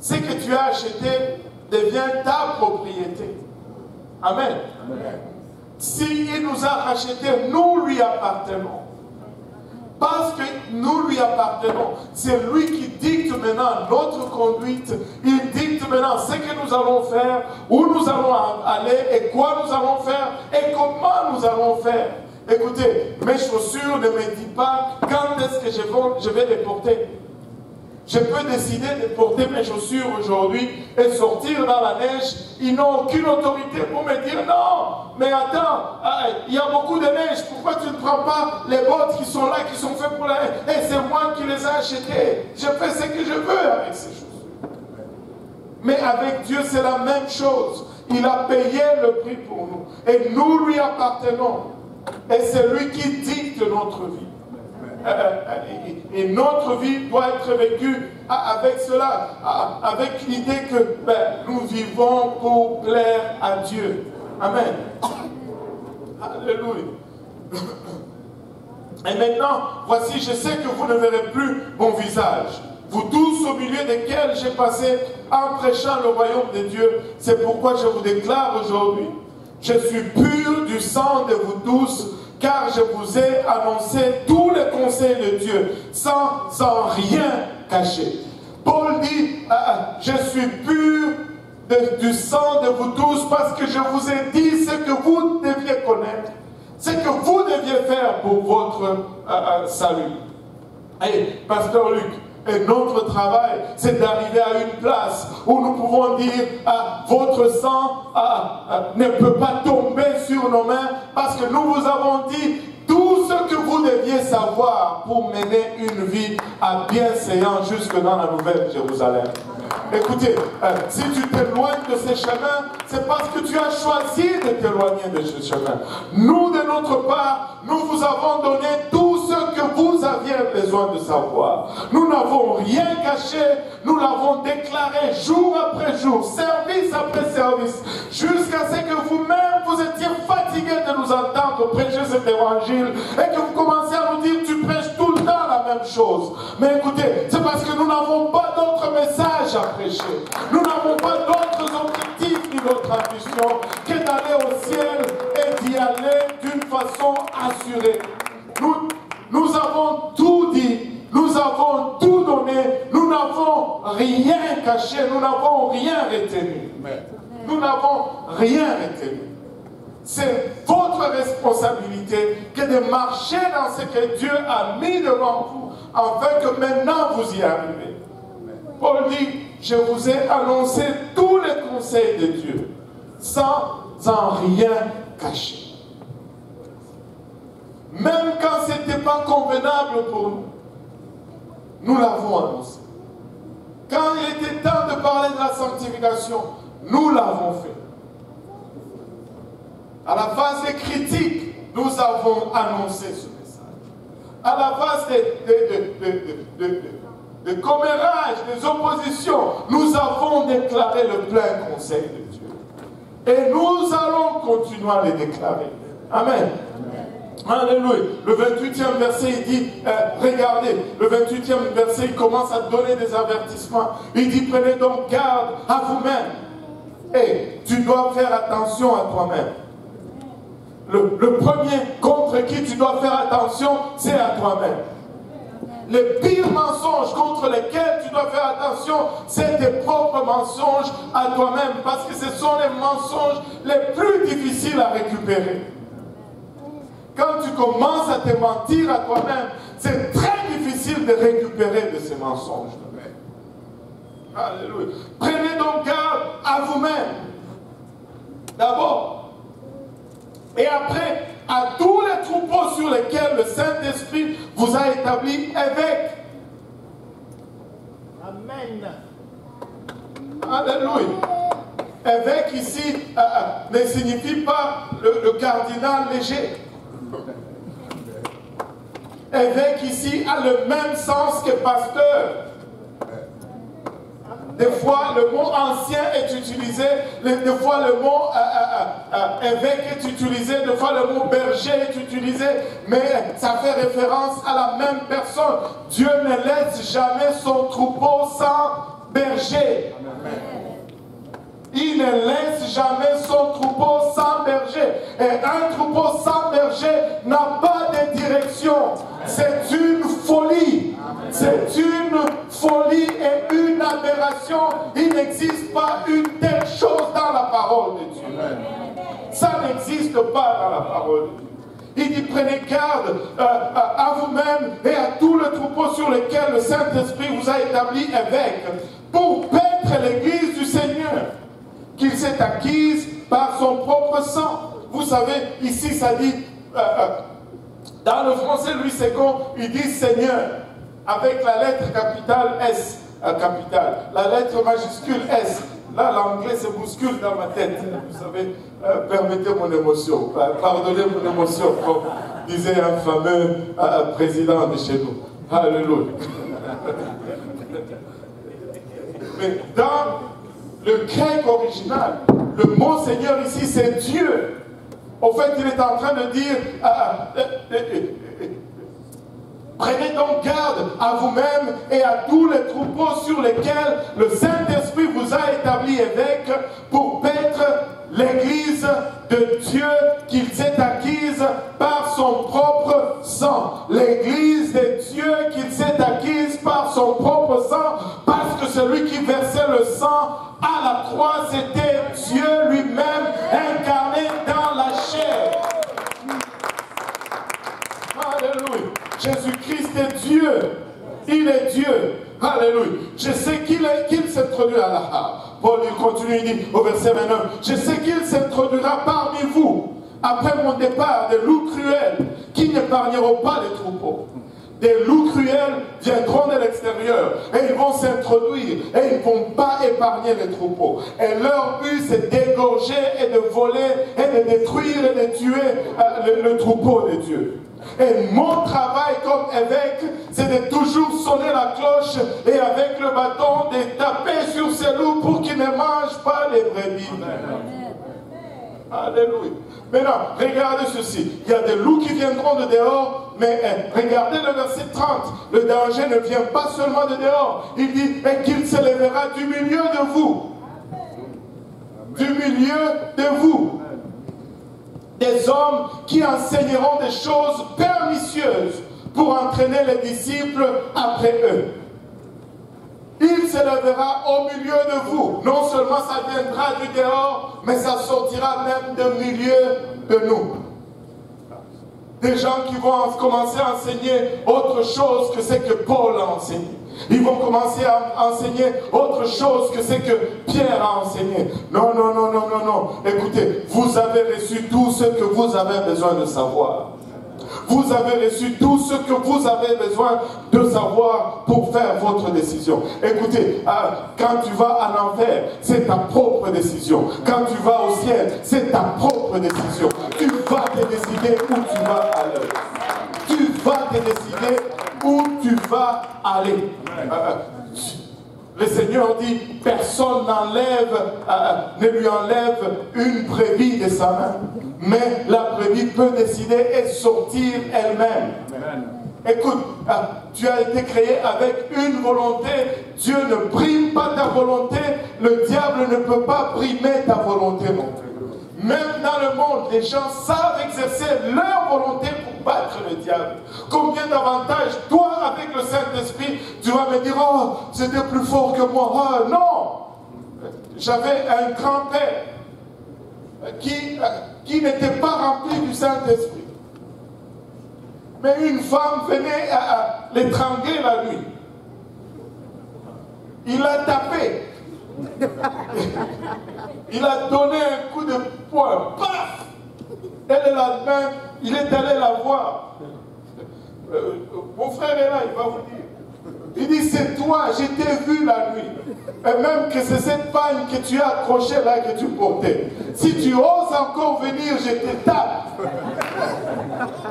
ce que tu as acheté devient ta propriété. Amen. S'il nous a rachetés, nous lui appartenons. Parce que nous lui appartenons. C'est lui qui dicte maintenant notre conduite. Il dicte maintenant ce que nous allons faire, où nous allons aller, et quoi nous allons faire, et comment nous allons faire. Écoutez, mes chaussures ne me disent pas quand est-ce que je vais les porter. Je peux décider de porter mes chaussures aujourd'hui et sortir dans la neige. Ils n'ont aucune autorité pour me dire non, mais attends, il y a beaucoup de neige. Pourquoi tu ne prends pas les bottes qui sont là, qui sont faites pour la neige? Et c'est moi qui les ai achetées. Je fais ce que je veux avec ces chaussures. Mais avec Dieu, c'est la même chose. Il a payé le prix pour nous. Et nous lui appartenons. Et c'est lui qui dicte notre vie. Et notre vie doit être vécue avec cela, avec l'idée que nous vivons pour plaire à Dieu. Amen. Alléluia. Et maintenant, voici, je sais que vous ne verrez plus mon visage. Vous tous au milieu desquels j'ai passé en prêchant le royaume de Dieu. C'est pourquoi je vous déclare aujourd'hui, je suis pur du sang de vous tous, car je vous ai annoncé tous les conseils de Dieu, sans rien cacher. Paul dit, je suis pur du sang de vous tous, parce que je vous ai dit ce que vous deviez connaître, ce que vous deviez faire pour votre salut. Et, Pasteur Luc, et notre travail, c'est d'arriver à une place où nous pouvons dire votre sang ne peut pas tomber sur nos mains, parce que nous vous avons dit tout ce que vous deviez savoir pour mener une vie à bienséance jusque dans la Nouvelle Jérusalem. Écoutez, si tu t'éloignes de ces chemins, c'est parce que tu as choisi de t'éloigner de ce chemin. Nous, de notre part, nous vous avons donné tout ce que vous aviez besoin de savoir. Nous n'avons rien caché, nous l'avons déclaré jour après jour, service après service, jusqu'à ce que vous-même vous étiez fatigués de nous entendre prêcher cet évangile et que vous commencez à nous dire tu prêches tout le temps la même chose. Mais écoutez, c'est parce que nous n'avons pas d'autre message à prêcher. Nous n'avons pas d'autres objectifs ni d'autres ambitions que d'aller au ciel et d'y aller d'une façon assurée. Nous avons tout dit, nous avons tout donné, nous n'avons rien caché, nous n'avons rien retenu. Nous n'avons rien retenu. C'est votre responsabilité que de marcher dans ce que Dieu a mis devant vous, afin que maintenant vous y arrivez. Paul dit, je vous ai annoncé tous les conseils de Dieu, sans en rien cacher. Même quand ce n'était pas convenable pour nous, nous l'avons annoncé. Quand il était temps de parler de la sanctification, nous l'avons fait. À la phase des critiques, nous avons annoncé ce message. À la phase des commérages, des oppositions, nous avons déclaré le plein conseil de Dieu. Et nous allons continuer à les déclarer. Amen. Alléluia. Le 28e verset, il dit, regardez, le 28e verset, il commence à donner des avertissements. Il dit, prenez donc garde à vous-même. Et tu dois faire attention à toi-même. Le premier contre qui tu dois faire attention, c'est à toi-même. Les pires mensonges contre lesquels tu dois faire attention, c'est tes propres mensonges à toi-même, parce que ce sont les mensonges les plus difficiles à récupérer. Quand tu commences à te mentir à toi-même, c'est très difficile de récupérer de ces mensonges. Alléluia. Prenez donc garde à vous-même. D'abord. Et après, à tous les troupeaux sur lesquels le Saint-Esprit vous a établi évêque. Amen. Alléluia. Évêque ici ne signifie pas le cardinal léger. Évêque ici a le même sens que pasteur. Des fois, le mot ancien est utilisé, des fois le mot évêque est utilisé, des fois le mot berger est utilisé, mais ça fait référence à la même personne. Dieu ne laisse jamais son troupeau sans berger. il ne laisse jamais son troupeau sans berger. Et un troupeau sans berger n'a pas de direction. C'est une folie. C'est une folie et une aberration. Il n'existe pas une telle chose dans la parole de Dieu. Ça n'existe pas dans la parole de Dieu. Il dit, prenez garde à vous-même et à tout le troupeau sur lequel le Saint-Esprit vous a établi évêque, pour paître l'église du Seigneur, qu'il s'est acquise par son propre sang. Vous savez, ici ça dit, dans le français Louis II, il dit Seigneur, avec la lettre capitale S, capitale, la lettre majuscule S. Là, l'anglais se bouscule dans ma tête. Vous savez, permettez mon émotion, pardonnez mon émotion, comme disait un fameux président de chez nous. Alléluia. Mais dans le grec original, le mot Seigneur ici, c'est Dieu. En fait, il est en train de dire, prenez donc garde à vous-même et à tous les troupeaux sur lesquels le Saint-Esprit vous a établi évêque pour paître l'église de Dieu qu'il s'est acquise par son propre sang. L'église de Dieu qu'il s'est acquise par son propre sang, parce que celui qui versait le sang à la croix, c'était Dieu lui-même incarné dans la chair. Alléluia. Jésus-Christ est Dieu. Il est Dieu. Alléluia. Je sais qu'il s'introduira à la harpe. Paul il continue, il dit au verset 29, je sais qu'il s'introduira parmi vous après mon départ des loups cruels qui n'épargneront pas les troupeaux. Des loups cruels viendront de l'extérieur et ils vont s'introduire et ils ne vont pas épargner les troupeaux. Et leur but c'est d'égorger et de voler et de détruire et de tuer le troupeau de Dieu. Et mon travail comme évêque, c'est de toujours sonner la cloche et avec le bâton de taper sur ces loups pour qu'ils ne mangent pas les brebis. Alléluia. Maintenant, regardez ceci. Il y a des loups qui viendront de dehors, mais regardez le verset 30. Le danger ne vient pas seulement de dehors. Il dit, et qu'il se lèvera du milieu de vous. Du milieu de vous. Des hommes qui enseigneront des choses pernicieuses pour entraîner les disciples après eux. Il se lèvera au milieu de vous. Non seulement ça viendra du dehors, mais ça sortira même du milieu de nous. Des gens qui vont commencer à enseigner autre chose que ce que Paul a enseigné. Ils vont commencer à enseigner autre chose que ce que Pierre a enseigné. Non, non, non, non, non, non. Écoutez, vous avez reçu tout ce que vous avez besoin de savoir. Vous avez reçu tout ce que vous avez besoin de savoir pour faire votre décision. Écoutez, quand tu vas à l'enfer, c'est ta propre décision. Quand tu vas au ciel, c'est ta propre décision. Tu vas te décider où tu vas aller. Tu vas te décider où tu vas aller. Le Seigneur dit, personne ne lui enlève une brebis de sa main. Mais la brebis peut décider et sortir elle-même. Écoute, tu as été créé avec une volonté. Dieu ne brime pas ta volonté. Le diable ne peut pas brimer ta volonté non plus. Même dans le monde, les gens savent exercer leur volonté pour battre le diable. Combien d'avantages, toi avec le Saint-Esprit, tu vas me dire, oh, c'était plus fort que moi. Oh, non! J'avais un grand-père qui n'était pas rempli du Saint-Esprit. Mais une femme venait l'étrangler la nuit. Il l'a tapé. Il a donné un coup de poing. Paf! Et le lendemain, il est allé la voir. Mon frère est là, il va vous dire. Il dit, c'est toi, je t'ai vu la nuit. Et même que c'est cette pagne que tu as accrochée là, que tu portais. Si tu oses encore venir, je te tape.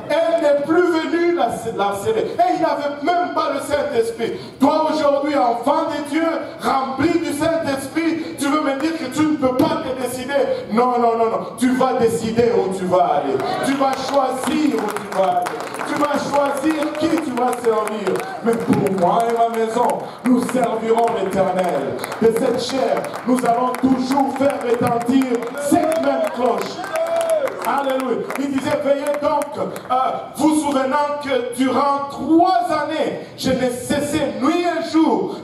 Elle n'est plus venue la serrer. Et il n'avait même pas le Saint-Esprit. Toi aujourd'hui, enfant de Dieu, rempli du Saint-Esprit, tu veux me dire que tu ne peux pas te décider. Non, non, non, non. Tu vas décider où tu vas aller. Tu vas choisir où tu vas aller. Tu vas choisir qui tu vas servir. Mais pour moi et ma maison, nous servirons l'Éternel. De cette chair, nous allons toujours faire retentir cette même cloche. Alléluia. Il disait, veillez donc, vous souvenant que durant 3 années, je n'ai cessé nuit et jour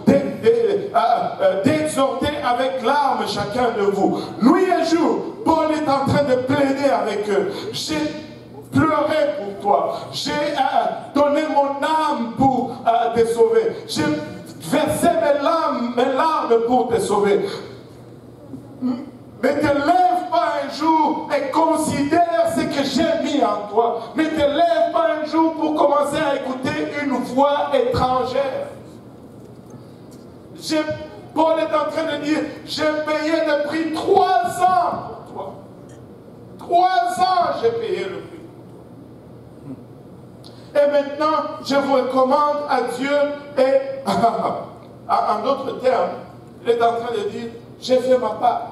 d'exhorter avec larmes chacun de vous. Nuit et jour, Paul est en train de plaider avec eux. J'ai pleuré pour toi. J'ai donné mon âme pour te sauver. J'ai versé mes larmes pour te sauver. Ne te lève pas un jour et considère ce que j'ai mis en toi. Ne te lève pas un jour pour commencer à écouter une voix étrangère. Paul est en train de dire, j'ai payé le prix 3 ans pour toi. 3 ans j'ai payé le prix. Et maintenant, je vous recommande à Dieu et, en d'autres termes, il est en train de dire, j'ai fait ma part.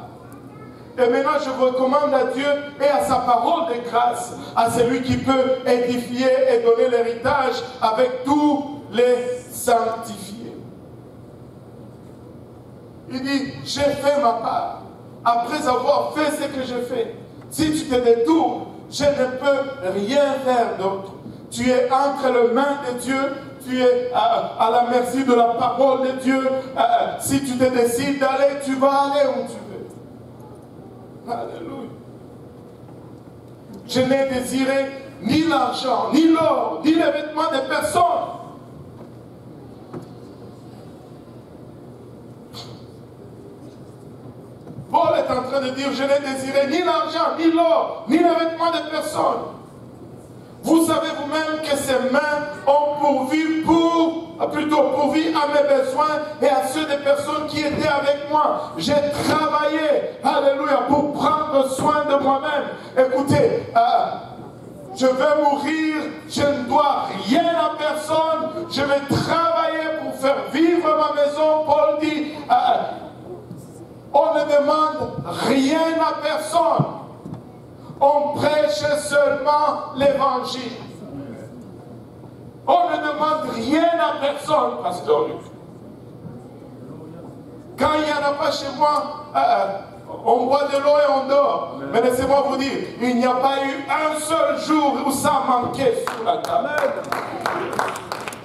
Et maintenant, je vous recommande à Dieu et à sa parole de grâce, à celui qui peut édifier et donner l'héritage avec tous les sanctifiés. Il dit, j'ai fait ma part. Après avoir fait ce que je fais, si tu te détournes, je ne peux rien faire d'autre. Tu es entre les mains de Dieu, tu es à la merci de la parole de Dieu. Si tu te décides d'aller, tu vas aller où tu veux. Alléluia. Je n'ai désiré ni l'argent, ni l'or, ni les vêtements de personne. Paul est en train de dire, je n'ai désiré ni l'argent, ni l'or, ni les vêtements de personne. Vous savez vous-même que ces mains ont pourvu pourvu à mes besoins et à ceux des personnes qui étaient avec moi. J'ai travaillé, alléluia, pour prendre soin de moi-même. Écoutez, je vais mourir, je ne dois rien à personne, je vais travailler pour faire vivre ma maison. Paul dit, on ne demande rien à personne. On prêche seulement l'évangile. On ne demande rien à personne, pasteur Luc. Quand il n'y en a pas chez moi, on boit de l'eau et on dort. Mais laissez-moi vous dire, il n'y a pas eu un seul jour où ça manquait sous la table.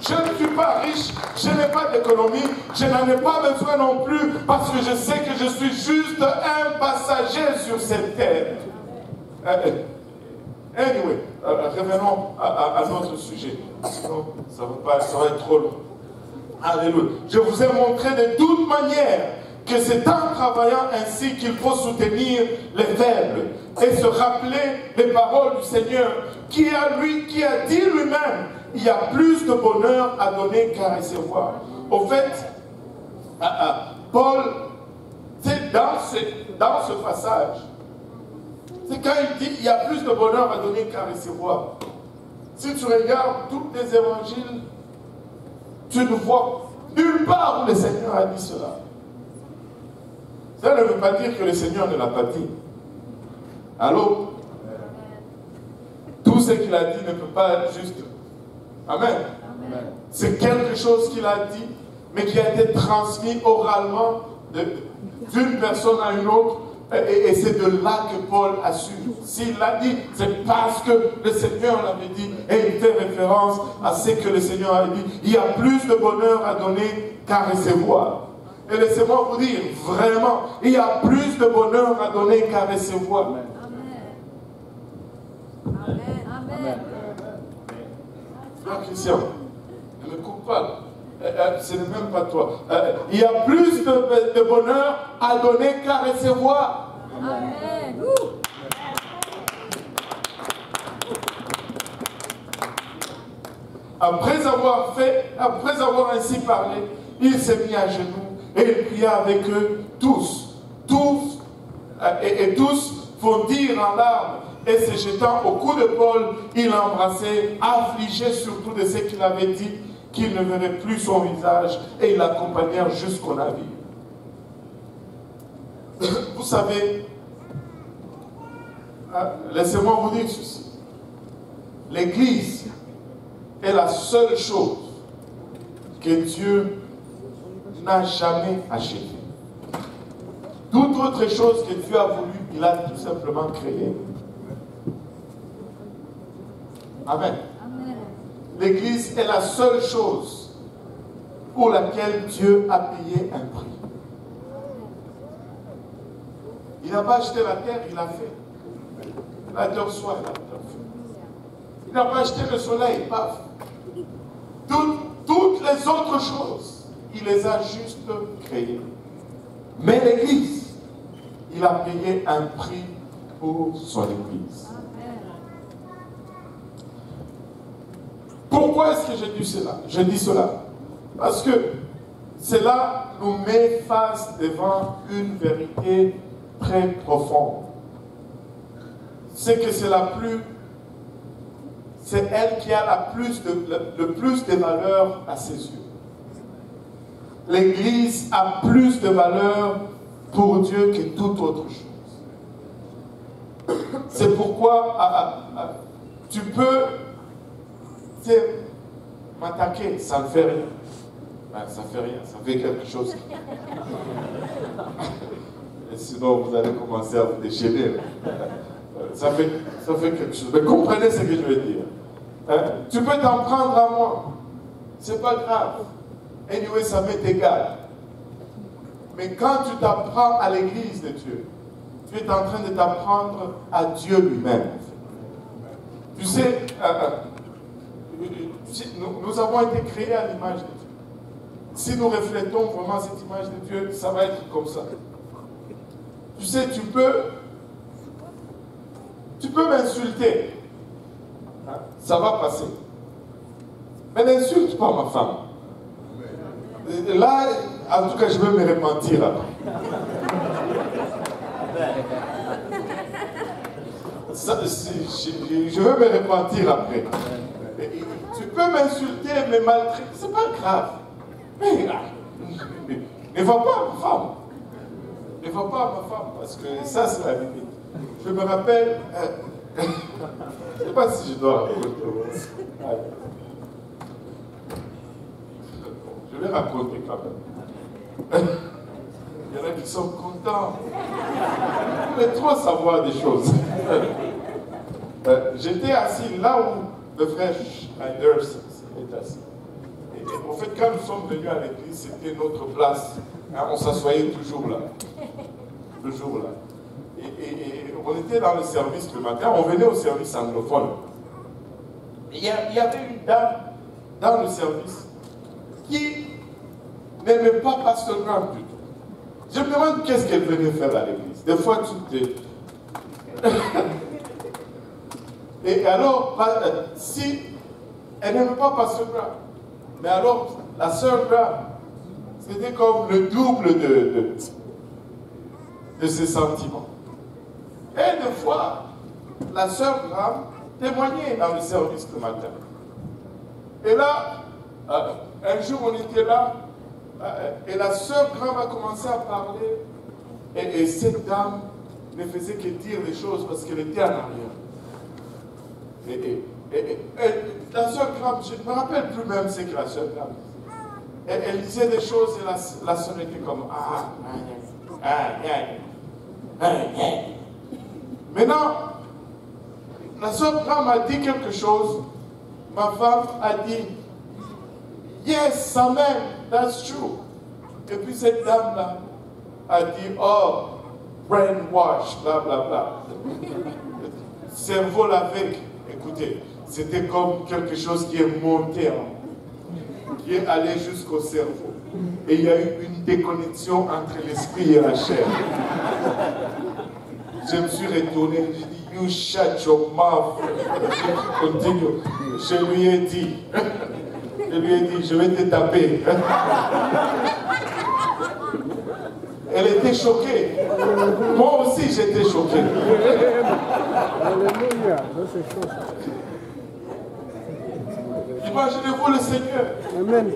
Je ne suis pas riche, je n'ai pas d'économie, je n'en ai pas besoin non plus, parce que je sais que je suis juste un passager sur cette terre. Anyway, revenons à notre sujet. Sinon, ça va être trop long. Alléluia. Je vous ai montré de toute manière que c'est en travaillant ainsi qu'il faut soutenir les faibles et se rappeler les paroles du Seigneur qui a dit lui-même, il y a plus de bonheur à donner qu'à recevoir. Au fait, Paul, c'est dans ce passage, c'est quand il dit il y a plus de bonheur à donner qu'à recevoir. Si tu regardes tous les évangiles, tu ne vois nulle part où le Seigneur a dit cela. Ça ne veut pas dire que le Seigneur ne l'a pas dit. Allô? Tout ce qu'il a dit ne peut pas être juste. Amen. C'est quelque chose qu'il a dit, mais qui a été transmis oralement d'une personne à une autre. Et c'est de là que Paul a su. S'il l'a dit, c'est parce que le Seigneur l'avait dit. Et il fait référence à ce que le Seigneur a dit. Il y a plus de bonheur à donner qu'à recevoir. Et laissez-moi vous dire, vraiment, il y a plus de bonheur à donner qu'à recevoir. Amen. Amen. Amen. Frère Christian, ne me coupe pas. Ce n'est même pas toi. Il y a plus de bonheur à donner qu'à recevoir. Amen. Après avoir ainsi parlé, il s'est mis à genoux et il pria avec eux tous. Tous fondirent en larmes et se jetant au cou de Paul, il l'embrassait, affligé surtout de ce qu'il avait dit, qu'il ne verrait plus son visage, et ils l'accompagnèrent jusqu'au navire. Vous savez, laissez-moi vous dire ceci. L'Église est la seule chose que Dieu n'a jamais achetée. Toute autre chose que Dieu a voulu, il a tout simplement créé. Amen. L'Église est la seule chose pour laquelle Dieu a payé un prix. Il n'a pas acheté la terre, il l'a fait. La terre soit, il a fait. Il n'a pas acheté le soleil, paf. Toutes les autres choses, il les a juste créées. Mais l'Église, il a payé un prix pour son Église. Pourquoi est-ce que je dis cela? Je dis cela parce que cela nous met face devant une vérité très profonde. C'est que c'est elle qui a le plus de valeur à ses yeux. L'Église a plus de valeur pour Dieu que toute autre chose. C'est pourquoi tu peux m'attaquer, ça ne fait rien. Ça ne fait rien, ça fait quelque chose. Et sinon, vous allez commencer à vous déchaîner. Ça fait quelque chose. Mais comprenez ce que je veux dire. Tu peux t'en prendre à moi. C'est pas grave. Anyway, ça m'est égal. Mais quand tu t'apprends à l'église de Dieu, tu es en train de t'apprendre à Dieu lui-même. Tu sais, nous avons été créés à l'image de Dieu. Si nous reflétons vraiment cette image de Dieu, ça va être comme ça. Tu sais, tu peux m'insulter. Ça va passer. Mais n'insulte pas ma femme. Là, en tout cas, je vais me repentir après. Je vais me repentir après. Tu peux m'insulter, me maltraiter, c'est pas grave. Mais ne va pas à ma femme. Ne va pas à ma femme, parce que ça, c'est la limite. Je me rappelle, je ne sais pas si je dois raconter. Je vais raconter quand même. Il y en a qui sont contents. Vous voulez trop savoir des choses. J'étais assis là où le frère Schneider est assis. Et en fait, quand nous sommes venus à l'église, c'était notre place. On s'assoyait toujours là. Toujours là. Et on était dans le service le matin, on venait au service anglophone. Et il y avait une dame dans le service qui n'aimait pas Pasteur Graham du tout. Je me demande qu'est-ce qu'elle venait faire à l'église. Des fois, tu te... Et alors, si elle n'aimait pas Pasteur Graham, mais alors, la sœur Graham, c'était comme le double de ses sentiments. Et des fois, la sœur Graham témoignait dans le service le matin. Et là, un jour, on était là, et la sœur Graham a commencé à parler, et cette dame ne faisait que dire les choses parce qu'elle était en arrière. Et la sœur Graham, je ne me rappelle plus même ce que la sœur Graham disait. Elle disait des choses et la sœur était comme Maintenant, la sœur Graham a dit quelque chose. Ma femme a dit yes, amen, that's true. Et puis cette dame-là a dit oh, brainwash, bla bla bla. Cerveau lavé. Écoutez, c'était comme quelque chose qui est monté qui est allé jusqu'au cerveau. Et il y a eu une déconnexion entre l'esprit et la chair. Je me suis retourné, j'ai dit, you shut your mouth. Continue. Je lui ai dit, je vais te taper. Elle était choquée. Moi aussi, j'étais choqué. Imaginez-vous le Seigneur. Amen.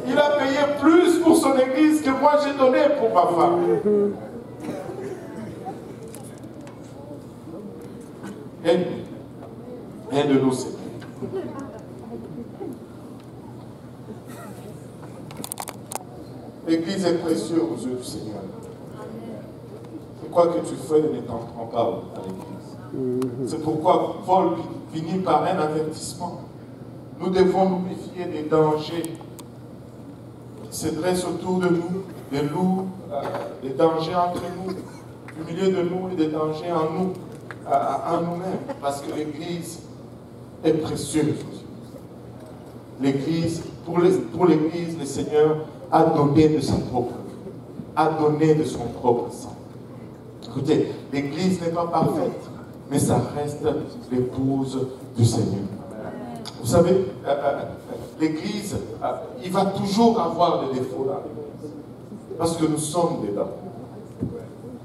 Il a payé plus pour son église que moi j'ai donné pour ma femme. Aide-nous, Seigneur. L'Église est précieuse aux yeux du Seigneur. C'est quoi que tu fais ne t'en pas à l'Église. C'est pourquoi Paul finit par un avertissement. Nous devons nous méfier des dangers qui se dressent autour de nous, des loups, des dangers entre nous, du milieu de nous et des dangers en nous, en nous-mêmes, parce que l'Église est précieuse. L'Église, pour l'Église, le Seigneur a donné de son propre vie, a donné de son propre sang. Écoutez, l'Église n'est pas parfaite, mais ça reste l'épouse du Seigneur. Vous savez, l'Église, il va toujours avoir des défauts dans l'Église, parce que nous sommes dedans.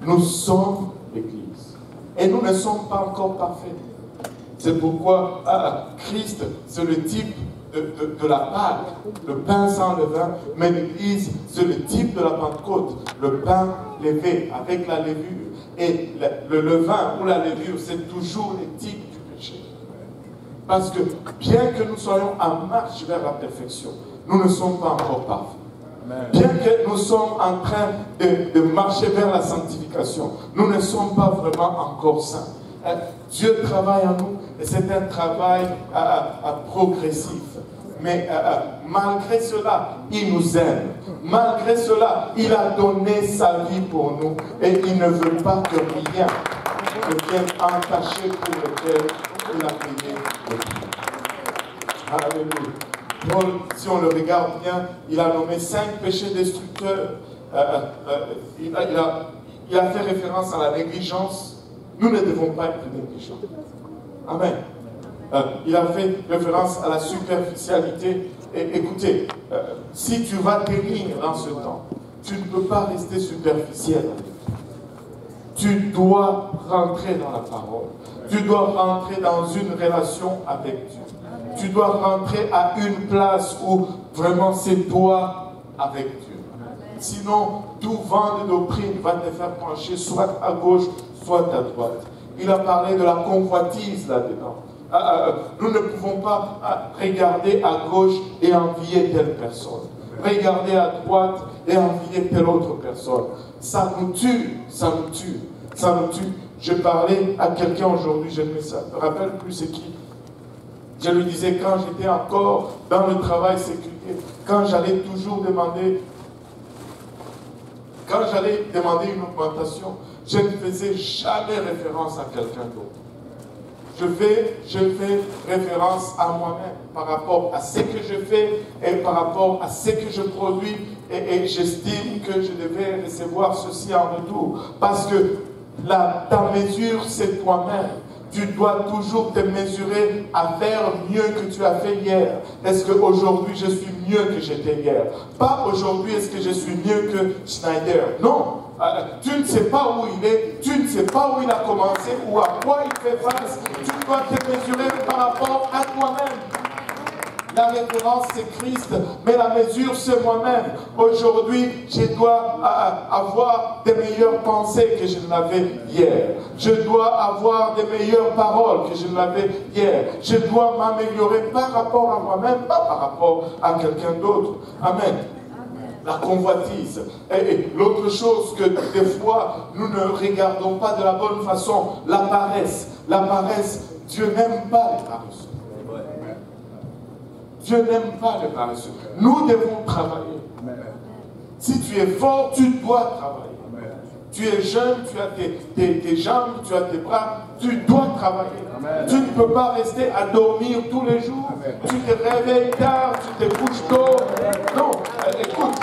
Nous sommes l'Église, et nous ne sommes pas encore parfaits. C'est pourquoi Christ, c'est le type de la Pâque, le pain sans levain, mais l'Église, c'est le type de la Pentecôte, le pain levé avec la levure. Et le levain ou la levure, c'est toujours les types du péché. Parce que bien que nous soyons en marche vers la perfection, nous ne sommes pas encore parfaits. Bien que nous sommes en train de marcher vers la sanctification, nous ne sommes pas vraiment encore saints. Dieu travaille en nous et c'est un travail progressif. Mais malgré cela, il nous aime. Malgré cela, il a donné sa vie pour nous. Et il ne veut pas que rien ne vienne entacher pour lequel il a payé le prix. Alléluia. Paul, si on le regarde bien, il a nommé 5 péchés destructeurs. Il a fait référence à la négligence. Nous ne devons pas être négligents. Amen. Il a fait référence à la superficialité. Et écoutez, si tu vas t'éliminer dans ce temps, tu ne peux pas rester superficiel. Tu dois rentrer dans la parole. Tu dois rentrer dans une relation avec Dieu. Tu dois rentrer à une place où vraiment c'est toi avec Dieu. Sinon, tout vent de doctrine va te faire pencher soit à gauche, soit à droite. Il a parlé de la convoitise là-dedans. Nous ne pouvons pas regarder à gauche et envier telle personne. Regarder à droite et envier telle autre personne. Ça nous tue, ça nous tue, ça nous tue. Je parlais à quelqu'un aujourd'hui, je ne me rappelle plus c'est qui. Je lui disais, quand j'étais encore dans le travail séculier, quand j'allais toujours demander, une augmentation, je ne faisais jamais référence à quelqu'un d'autre. Je fais référence à moi-même par rapport à ce que je fais et par rapport à ce que je produis et j'estime que je devais recevoir ceci en retour. Parce que ta mesure, c'est toi-même. Tu dois toujours te mesurer à faire mieux que tu as fait hier. Est-ce qu'aujourd'hui je suis mieux que j'étais hier? Pas aujourd'hui est-ce que je suis mieux que Schneider. Non. Tu ne sais pas où il est, tu ne sais pas où il a commencé ou à quoi il fait face. Tu dois te mesurer par rapport à toi-même. La référence c'est Christ, mais la mesure c'est moi-même. Aujourd'hui, je dois avoir des meilleures pensées que je ne l'avais hier. Je dois avoir des meilleures paroles que je ne l'avais hier. Je dois m'améliorer par rapport à moi-même, pas par rapport à quelqu'un d'autre. Amen. La convoitise. Et l'autre chose que des fois, nous ne regardons pas de la bonne façon, la paresse. La paresse, Dieu n'aime pas les paresseux. Dieu n'aime pas les paresseux. Nous devons travailler. Si tu es fort, tu dois travailler. Tu es jeune, tu as tes jambes, tu as tes bras, tu dois travailler. Tu ne peux pas rester à dormir tous les jours. Tu te réveilles tard, tu te couches tôt. Non, écoute,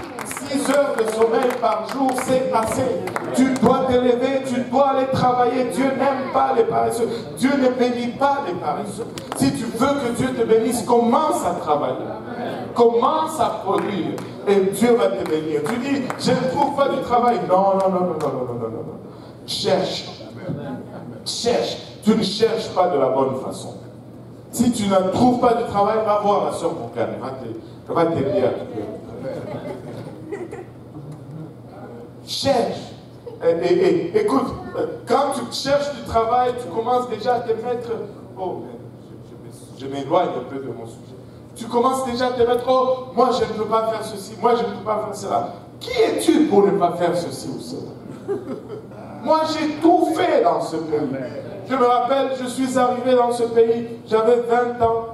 6 heures de sommeil par jour, c'est assez. Tu dois te lever, tu dois aller travailler. Dieu n'aime pas les paresseux. Dieu ne bénit pas les paresseux. Si tu veux que Dieu te bénisse, commence à travailler. Commence à produire. Et Dieu va te bénir. Tu dis, je ne trouve pas du travail. Non. Cherche. Cherche. Tu ne cherches pas de la bonne façon. Si tu ne trouves pas de travail, va voir la soeur Morgane. Elle va t'aider à trouver. Cherche. Et écoute, quand tu cherches du travail, tu commences déjà à te mettre... Oh, je m'éloigne un peu de mon sujet. Tu commences déjà à te mettre, oh, moi je ne peux pas faire ceci, moi je ne peux pas faire cela. qui es-tu pour ne pas faire ceci ou cela? Moi, j'ai tout fait dans ce pays. Je me rappelle, je suis arrivé dans ce pays, j'avais 20 ans.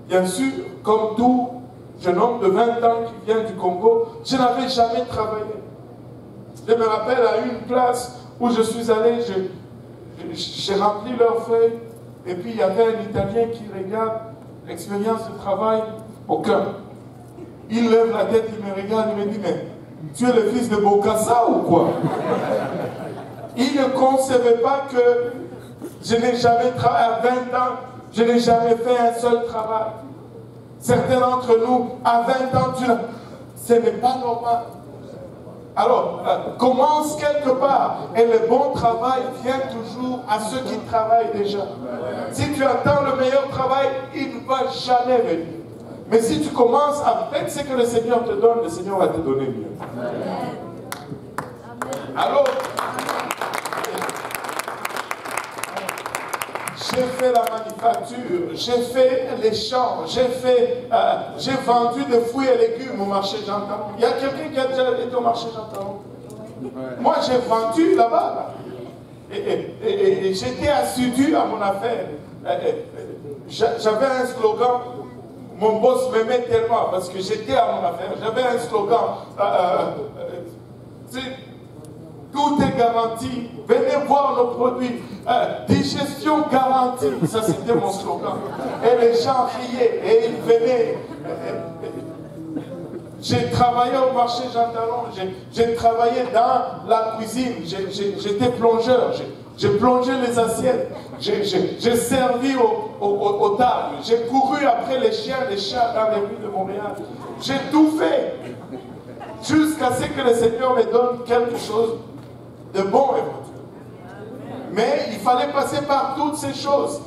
Bien sûr, comme tout jeune homme de 20 ans qui vient du Congo, je n'avais jamais travaillé. Je me rappelle à une place où je suis allé, j'ai rempli leurs feuilles, et puis il y avait un Italien qui regarde l'expérience de travail, aucun. Il lève la tête, il me regarde, il me dit, mais tu es le fils de Bokassa ou quoi? Il ne concevait pas que je n'ai jamais travaillé à 20 ans, je n'ai jamais fait un seul travail. Certains d'entre nous, à 20 ans, ce n'est pas normal. Alors, commence quelque part, et le bon travail vient toujours à ceux qui travaillent déjà. Si tu attends le meilleur travail, il ne va jamais venir. Mais si tu commences avec ce que le Seigneur te donne, le Seigneur va te donner mieux. Alors, j'ai fait la manufacture, j'ai fait les champs, j'ai vendu des fruits et légumes au marché Jean Talon. Il y a quelqu'un qui a déjà été au marché Jean Talon? Moi, j'ai vendu là-bas. Et j'étais assidu à mon affaire. J'avais un slogan, mon boss m'aimait tellement parce que j'étais à mon affaire. J'avais un slogan, tout est garanti, venez voir nos produits, digestion garantie, ça c'était mon slogan. Et les gens riaient et ils venaient. J'ai travaillé au marché Jean Talon, j'ai travaillé dans la cuisine, j'étais plongeur, j'ai plongé les assiettes, j'ai servi aux tables, j'ai couru après les chiens, les chats dans les rues de Montréal. J'ai tout fait jusqu'à ce que le Seigneur me donne quelque chose de bon éventuellement. Mais il fallait passer par toutes ces choses.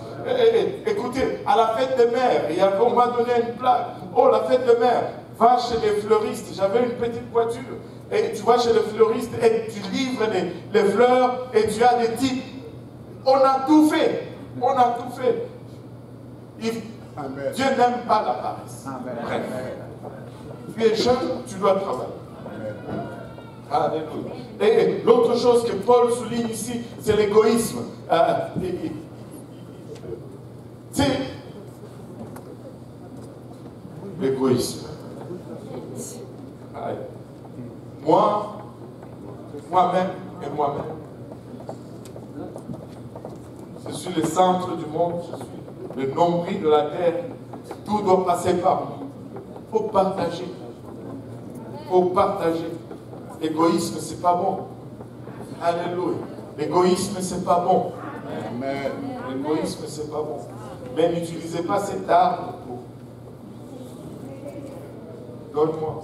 Écoutez, à la fête des mères, on m'a donné une plaque. Oh, la fête des mères, va chez les fleuristes. J'avais une petite voiture. Et tu vas chez le fleuriste et tu livres les fleurs et tu as des types. On a tout fait. On a tout fait. Dieu n'aime pas la paresse. Bref. Tu es jeune, tu dois travailler. Alléluia. Et l'autre chose que Paul souligne ici, c'est l'égoïsme. C'est l'égoïsme. Moi-même et moi-même. Je suis le centre du monde, je suis le nombril de la terre. Tout doit passer par moi. Il faut partager. Il faut partager. L'égoïsme, c'est pas bon. Alléluia. L'égoïsme, c'est pas bon. Amen. L'égoïsme, c'est pas bon. Mais n'utilisez pas cette arme pour. Donne-moi.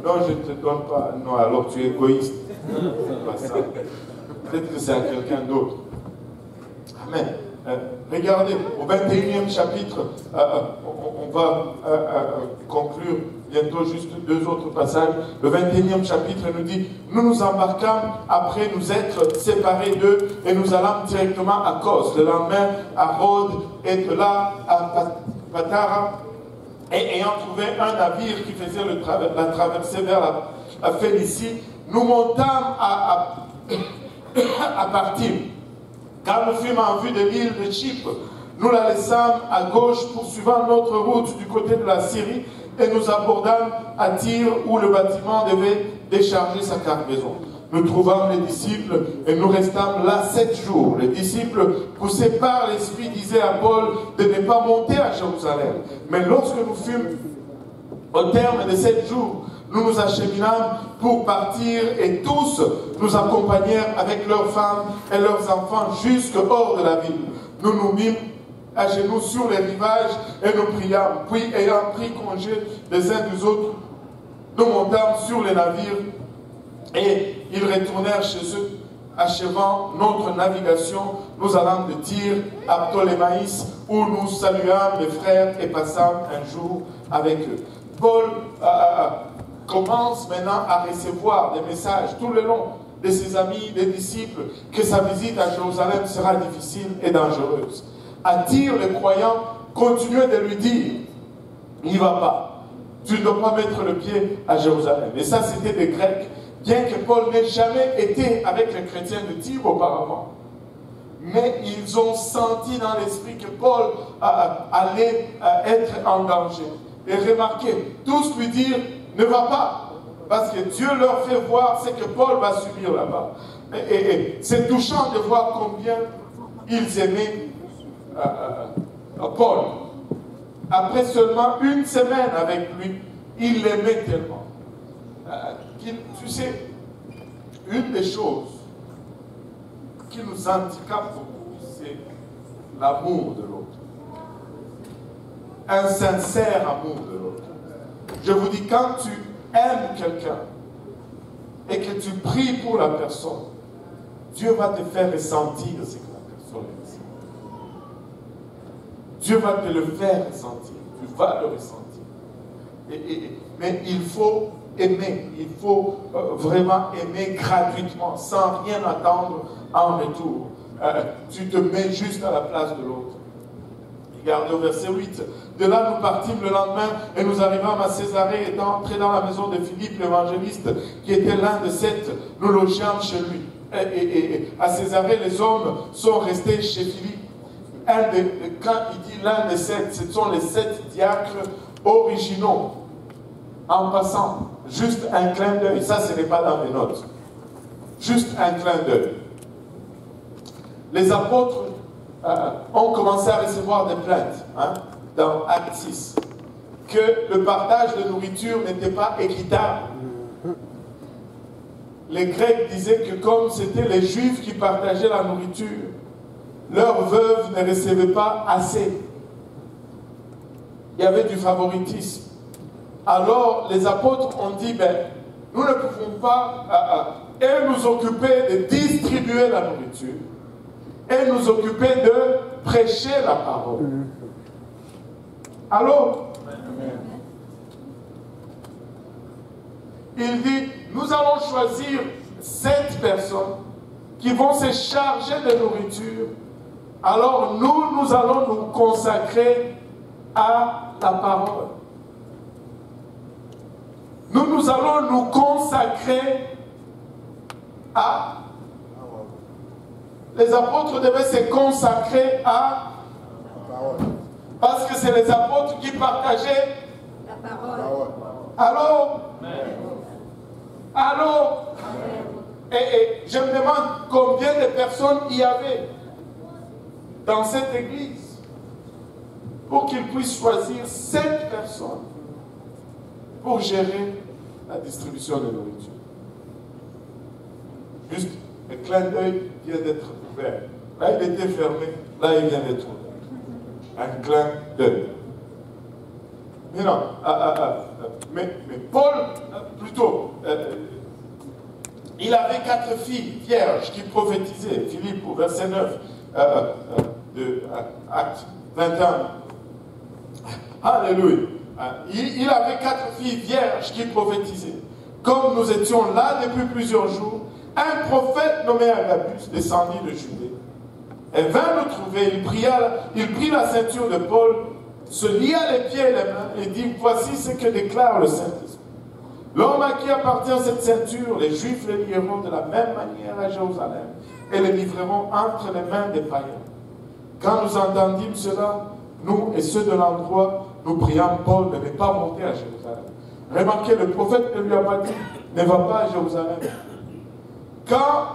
Non, je ne te donne pas. Non, alors tu es égoïste. C'est pas ça. Peut-être que c'est à quelqu'un d'autre. Amen. Regardez, au 21e chapitre, on va conclure bientôt juste 2 autres passages. Le 21e chapitre nous dit, nous nous embarquâmes après nous être séparés d'eux et nous allâmes directement à Kos. Le lendemain à Rhodes et de là à Patara. Et ayant trouvé un navire qui faisait la traversée vers la Phénicie, nous montâmes à partir. Quand nous fûmes en vue de l'île de Chypre, nous la laissâmes à gauche poursuivant notre route du côté de la Syrie et nous abordâmes à Tyr où le bâtiment devait décharger sa cargaison. Nous trouvâmes les disciples et nous restâmes là 7 jours. Les disciples, poussés par l'Esprit, disaient à Paul de ne pas monter à Jérusalem. Mais lorsque nous fûmes au terme de 7 jours, nous nous acheminâmes pour partir et tous nous accompagnèrent avec leurs femmes et leurs enfants jusqu'au hors de la ville. Nous nous mîmes à genoux sur les rivages et nous priâmes. Puis, ayant pris congé des uns des autres, nous montâmes sur les navires et ils retournèrent chez eux. Achevant notre navigation, nous allâmes de Tyr à Ptolémaïs où nous saluâmes les frères et passâmes un jour avec eux. Paul commence maintenant à recevoir des messages tout le long de ses amis, des disciples, que sa visite à Jérusalem sera difficile et dangereuse. À Tyr, les croyants continuaient de lui dire, n'y va pas. Tu ne dois pas mettre le pied à Jérusalem. Et ça, c'était des Grecs, bien que Paul n'ait jamais été avec les chrétiens de Tyr auparavant. Mais ils ont senti dans l'esprit que Paul allait être en danger. Et remarquez, tous lui dire, ne va pas. Parce que Dieu leur fait voir ce que Paul va subir là-bas. Et c'est touchant de voir combien ils aimaient Paul. Après seulement une semaine avec lui, ils l'aimaient tellement. Tu sais, une des choses qui nous handicape beaucoup, c'est l'amour de l'autre. Un sincère amour de l'autre. Je vous dis, quand tu aimes quelqu'un et que tu pries pour la personne, Dieu va te faire ressentir ce que la personne ressent. Dieu va te le faire ressentir. Tu vas le ressentir. Mais il faut aimer. Il faut vraiment aimer gratuitement, sans rien attendre en retour. Tu te mets juste à la place de l'autre. Regardez au verset 8. De là, nous partîmes le lendemain et nous arrivâmes à Césarée, étant entrés dans la maison de Philippe l'évangéliste, qui était l'un de sept. Nous logeâmes chez lui. Et à Césarée, les hommes sont restés chez Philippe. Quand il dit l'un des sept, ce sont les 7 diacres originaux. En passant, juste un clin d'œil. Ça, ce n'est pas dans mes notes. Juste un clin d'œil. Les apôtres ont commencé à recevoir des plaintes dans Acte 6, que le partage de nourriture n'était pas équitable. Les Grecs disaient que comme c'était les Juifs qui partageaient la nourriture, leurs veuves ne recevaient pas assez. Il y avait du favoritisme. Alors les apôtres ont dit, nous ne pouvons pas nous occuper de distribuer la nourriture et nous occuper de prêcher la parole. Alors, il dit, nous allons choisir 7 personnes qui vont se charger de nourriture. Alors nous allons nous consacrer à la parole. Nous allons nous consacrer à... Les apôtres devaient se consacrer à... Parce que c'est les apôtres qui partageaient la parole. Alors, et je me demande combien de personnes il y avait dans cette église pour qu'ils puissent choisir 7 personnes pour gérer la distribution de nourriture. Juste un clin d'œil vient d'être ouvert. Là, il était fermé. Là, il vient d'être ouvert. Un clin d'œil. Mais non, mais Paul, plutôt, il avait 4 filles vierges qui prophétisaient. Philippe, au verset 9 de Acte 21. Alléluia. Il avait 4 filles vierges qui prophétisaient. Comme nous étions là depuis plusieurs jours, un prophète nommé Agabus descendit de Judée et vint nous trouver. Il prit la ceinture de Paul, se lia les pieds et les mains et dit, voici ce que déclare le Saint-Esprit. L'homme à qui appartient cette ceinture, les Juifs le lieront de la même manière à Jérusalem et le livreront entre les mains des païens. Quand nous entendîmes cela, nous et ceux de l'endroit, nous prions Paul de ne pas monter à Jérusalem. Remarquez, le prophète ne lui a pas dit, ne va pas à Jérusalem. Quand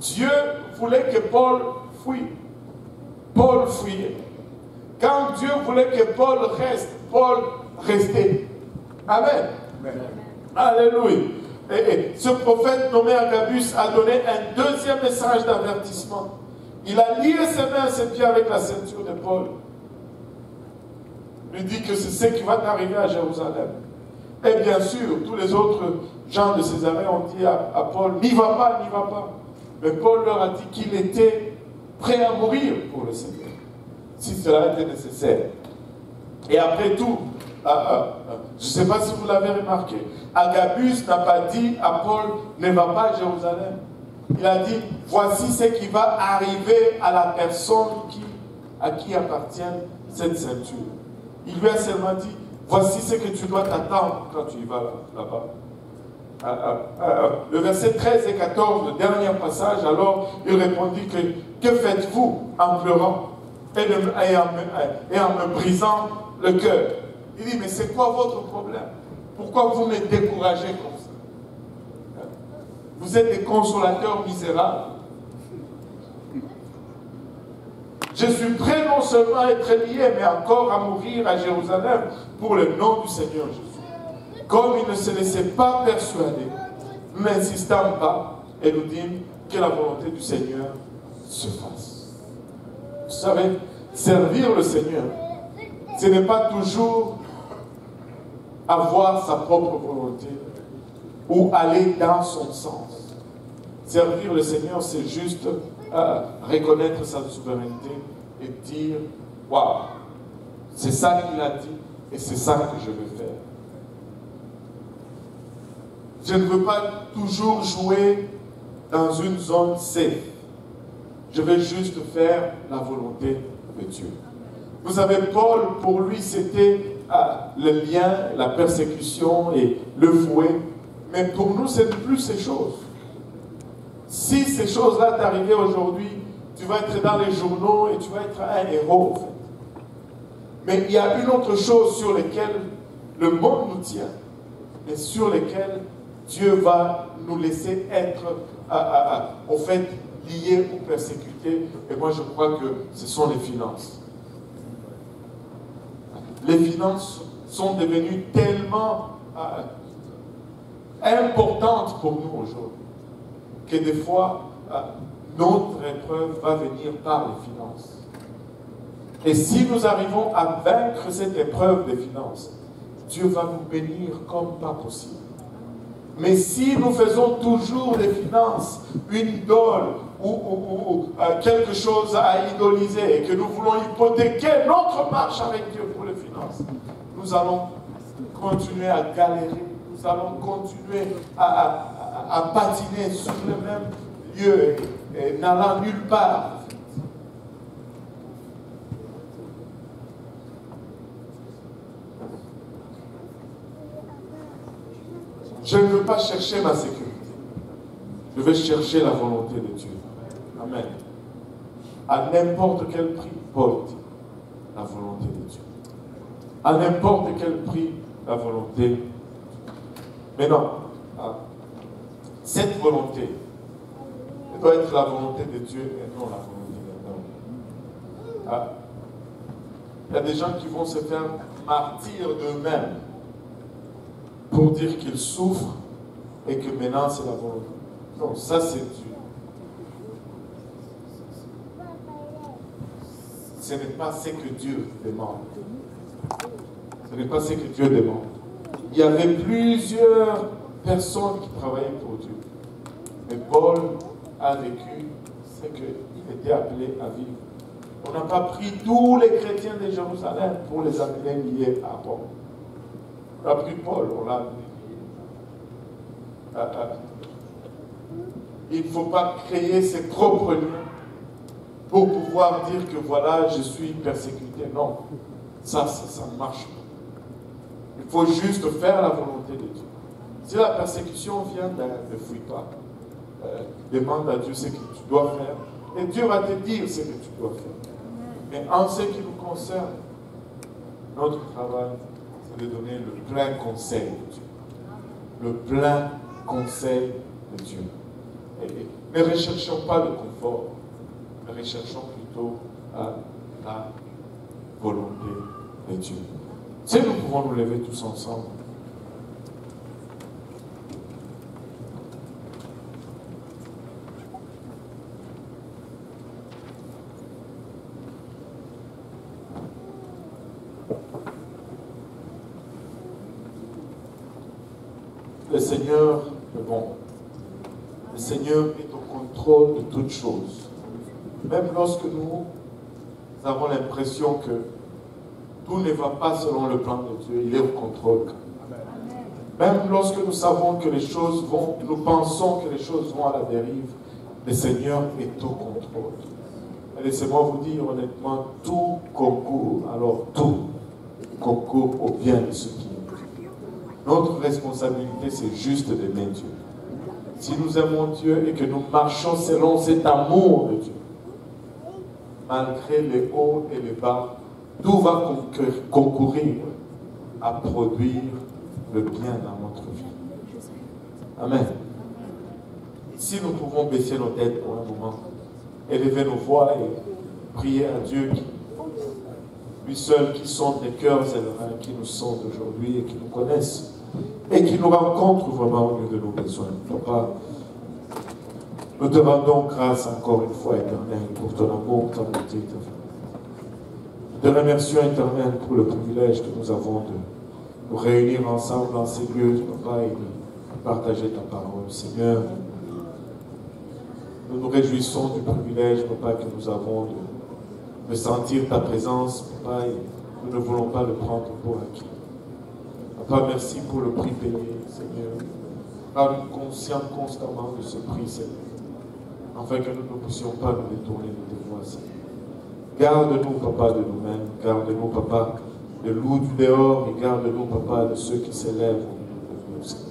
Dieu voulait que Paul fuit, Paul fuyait. Quand Dieu voulait que Paul reste, Paul restait. Amen. Amen. Alléluia. Et ce prophète nommé Agabus a donné un deuxième message d'avertissement. Il a lié ses mains et ses pieds avec la ceinture de Paul. Il dit que c'est ce qui va t'arriver à Jérusalem. Et bien sûr, tous les autres gens de Césarée ont dit à Paul, n'y va pas, n'y va pas. Mais Paul leur a dit qu'il était prêt à mourir pour le Seigneur, si cela était nécessaire. Et après tout, je ne sais pas si vous l'avez remarqué, Agabus n'a pas dit à Paul, ne va pas à Jérusalem. Il a dit, voici ce qui va arriver à la personne à qui appartient cette ceinture. Il lui a seulement dit, Voici ce que tu dois t'attendre quand tu y vas là-bas. Le verset 13 et 14, le dernier passage, alors il répondit que faites-vous en pleurant et en me brisant le cœur? Il dit, mais c'est quoi votre problème? Pourquoi vous me découragez comme ça? Vous êtes des consolateurs misérables. Je suis prêt non seulement à être lié, mais encore à mourir à Jérusalem pour le nom du Seigneur Jésus. Comme il ne se laissait pas persuader, n'insistant pas, et nous dit que la volonté du Seigneur se fasse. Vous savez, servir le Seigneur, ce n'est pas toujours avoir sa propre volonté ou aller dans son sens. Servir le Seigneur, c'est juste reconnaître sa souveraineté et dire, waouh, c'est ça qu'il a dit et c'est ça que je veux faire. Je ne veux pas toujours jouer dans une zone safe. Je veux juste faire la volonté de Dieu. Vous savez, Paul, pour lui, c'était le lien, la persécution et le fouet. Mais pour nous, ce n'est plus ces choses. Si ces choses-là t'arrivaient aujourd'hui, tu vas être dans les journaux et tu vas être un héros, en fait. Mais il y a une autre chose sur laquelle le monde nous tient et sur laquelle Dieu va nous laisser être, au fait, liés ou persécutés. Et moi, je crois que ce sont les finances. Les finances sont devenues tellement importantes pour nous aujourd'hui que des fois, notre épreuve va venir par les finances. Et si nous arrivons à vaincre cette épreuve des finances, Dieu va nous bénir comme pas possible. Mais si nous faisons toujours les finances une idole ou quelque chose à idoliser et que nous voulons hypothéquer notre marche avec Dieu pour les finances, nous allons continuer à galérer, nous allons continuer à patiner sur le même lieu et n'allant nulle part. Je ne veux pas chercher ma sécurité. Je veux chercher la volonté de Dieu. Amen. À n'importe quel prix, Paul dit, la volonté de Dieu. À n'importe quel prix, la volonté. Mais non, cette volonté doit être la volonté de Dieu et non la volonté de l'homme. Il y a des gens qui vont se faire martyrs d'eux-mêmes pour dire qu'ils souffrent et que maintenant c'est la volonté. Non, ça c'est Dieu. Ce n'est pas ce que Dieu demande. Ce n'est pas ce que Dieu demande. Il y avait plusieurs personnes qui travaillaient pour Dieu. Mais Paul a vécu ce qu'il était appelé à vivre. On n'a pas pris tous les chrétiens de Jérusalem pour les amener liés à Rome. On a pris Paul, on l'a amené lié. Il ne faut pas créer ses propres liens pour pouvoir dire que voilà, je suis persécuté. Non, ça ne marche pas. Il faut juste faire la volonté de Dieu. Si la persécution vient, ne fuis pas. Demande à Dieu ce que tu dois faire. Et Dieu va te dire ce que tu dois faire. Mais en ce qui nous concerne, notre travail, c'est de donner le plein conseil de Dieu. Le plein conseil de Dieu. Et ne recherchons pas le confort, mais recherchons plutôt la volonté de Dieu. Si nous pouvons nous lever tous ensemble. Le Seigneur est bon. Le Seigneur est au contrôle de toutes choses. Même lorsque nous avons l'impression que tout ne va pas selon le plan de Dieu, il est au contrôle. Même lorsque nous savons que les choses vont, nous pensons que les choses vont à la dérive, le Seigneur est au contrôle. Et laissez-moi vous dire honnêtement, tout concourt, alors tout concourt au bien de ceux qui aiment. Notre responsabilité, c'est juste d'aimer Dieu. Si nous aimons Dieu et que nous marchons selon cet amour de Dieu, malgré les hauts et les bas, tout va concourir à produire le bien dans notre vie. Amen. Si nous pouvons baisser nos têtes pour un moment, élever nos voix et prier à Dieu, lui seul qui sonde les cœurs et les reins, qui nous sonde aujourd'hui et qui nous connaissent et qui nous rencontre vraiment au lieu de nos besoins. Papa, nous te rendons grâce encore une fois, Éternel, pour ton amour, ta bonté, ta vie. Nous te remercions, Éternel, pour le privilège que nous avons de nous réunir ensemble dans ces lieux, Papa, et de partager ta parole. Seigneur, nous nous réjouissons du privilège, Papa, que nous avons de sentir ta présence, Papa, et nous ne voulons pas le prendre pour acquis. Papa, merci pour le prix payé, Seigneur. Rends-nous conscients constamment de ce prix, Seigneur, afin que nous ne puissions pas nous détourner de tes voies, Seigneur. Garde-nous, Papa, de nous-mêmes. Garde-nous, Papa, de loups du dehors, et garde-nous, Papa, de ceux qui s'élèvent au milieu de nous, Seigneur.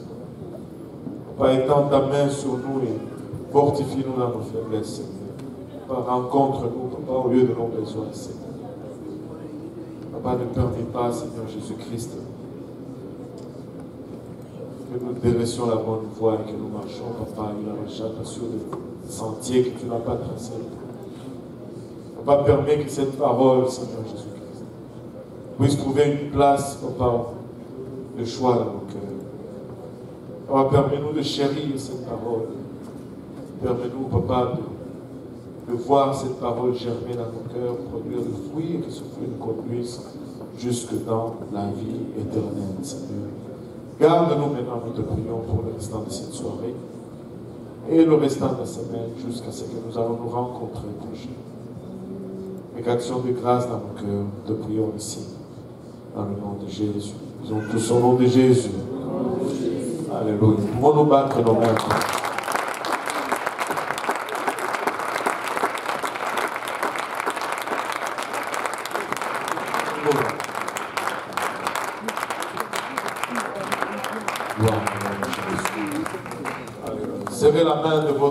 Papa, étends ta main sur nous et fortifie-nous dans nos faiblesses, Seigneur. Papa, rencontre-nous, Papa, au lieu de nos besoins, Seigneur. Papa, ne permets pas, Seigneur Jésus-Christ, que nous délaissions la bonne voie et que nous marchions, Papa, il en échappe sur des sentiers que tu n'as pas tracés. Papa, permets que cette parole, Seigneur Jésus-Christ, puisse trouver une place, Papa, de choix dans nos cœurs. Papa, permets-nous de chérir cette parole. Permets-nous, Papa, de voir cette parole germer dans nos cœurs, produire le fruit et que ce fruit nous conduise jusque dans la vie éternelle, Seigneur. Garde-nous maintenant, nous te prions pour le restant de cette soirée et le restant de la semaine jusqu'à ce que nous allons nous rencontrer prochainement. Avec action de grâce dans nos cœurs, nous te prions ici, dans le nom de Jésus. Nous avons tous au nom de Jésus. Alléluia. Nous pouvons nous battre nos mains. Serrez la main de votre